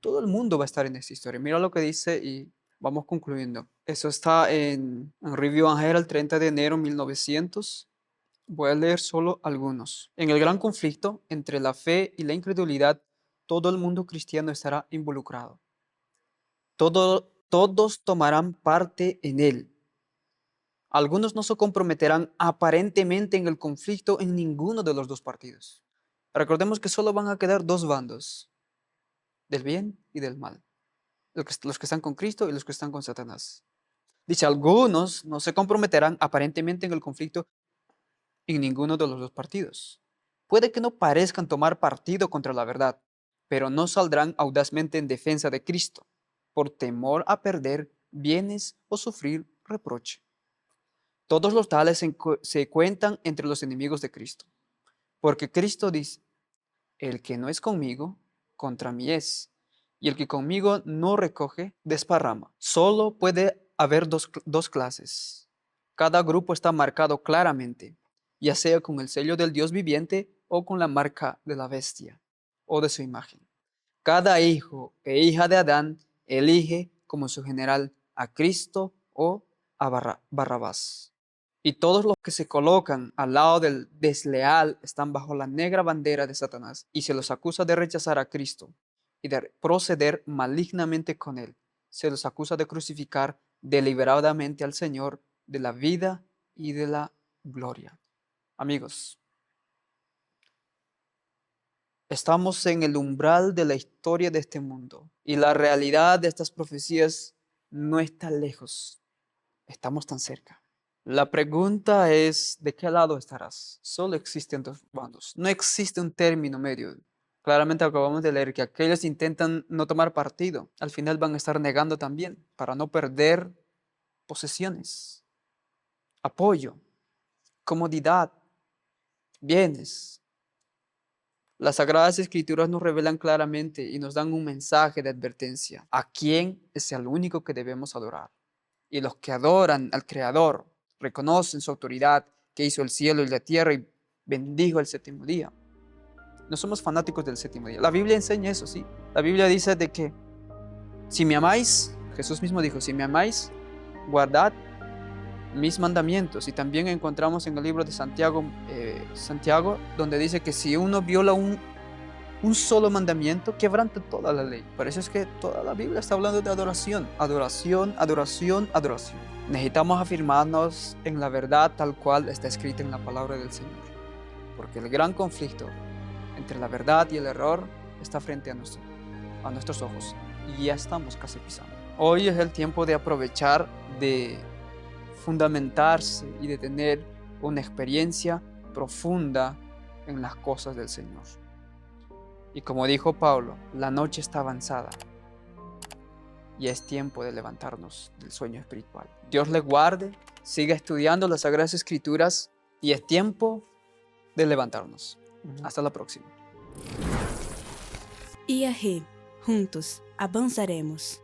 Todo el mundo va a estar en esta historia. Mira lo que dice y vamos concluyendo. Eso está en Review and Herald, 30 de enero de 1900. Voy a leer solo algunos. En el gran conflicto entre la fe y la incredulidad, todo el mundo cristiano estará involucrado. Todos tomarán parte en él. Algunos no se comprometerán aparentemente en el conflicto en ninguno de los dos partidos. Recordemos que solo van a quedar dos bandos, del bien y del mal. Los que están con Cristo y los que están con Satanás. Dice, algunos no se comprometerán aparentemente en el conflicto en ninguno de los dos partidos. Puede que no parezcan tomar partido contra la verdad, pero no saldrán audazmente en defensa de Cristo, por temor a perder bienes o sufrir reproche. Todos los tales se cuentan entre los enemigos de Cristo, porque Cristo dice, el que no es conmigo, contra mí es, y el que conmigo no recoge, desparrama. Solo puede haber dos clases. Cada grupo está marcado claramente, ya sea con el sello del Dios viviente o con la marca de la bestia o de su imagen. Cada hijo e hija de Adán elige como su general a Cristo o a Barrabás. Y todos los que se colocan al lado del desleal están bajo la negra bandera de Satanás y se los acusa de rechazar a Cristo y de proceder malignamente con él. Se los acusa de crucificar deliberadamente al Señor de la vida y de la gloria. Amigos, estamos en el umbral de la historia de este mundo y la realidad de estas profecías no está lejos, estamos tan cerca. La pregunta es, ¿de qué lado estarás? Solo existen dos bandos, no existe un término medio. Claramente acabamos de leer que aquellos que intentan no tomar partido, al final van a estar negando también para no perder posesiones, apoyo, comodidad, bienes. Las Sagradas Escrituras nos revelan claramente y nos dan un mensaje de advertencia. ¿A quién es el único que debemos adorar? Y los que adoran al Creador reconocen su autoridad que hizo el cielo y la tierra y bendijo el séptimo día. No somos fanáticos del séptimo día. La Biblia enseña eso, sí. La Biblia dice de que si me amáis, Jesús mismo dijo, si me amáis, guardad mis mandamientos. Y también encontramos en el libro de Santiago, donde dice que si uno viola un solo mandamiento, quebranta toda la ley. Por eso es que toda la Biblia está hablando de adoración, adoración, adoración, adoración. Necesitamos afirmarnos en la verdad tal cual está escrita en la palabra del Señor, porque el gran conflicto entre la verdad y el error está frente a nuestros ojos y ya estamos casi pisando. Hoy es el tiempo de aprovechar, de fundamentarse y de tener una experiencia profunda en las cosas del Señor. Y como dijo Pablo, la noche está avanzada y es tiempo de levantarnos del sueño espiritual. Dios le guarde, siga estudiando las Sagradas Escrituras y es tiempo de levantarnos. Hasta la próxima. IAG, juntos avanzaremos.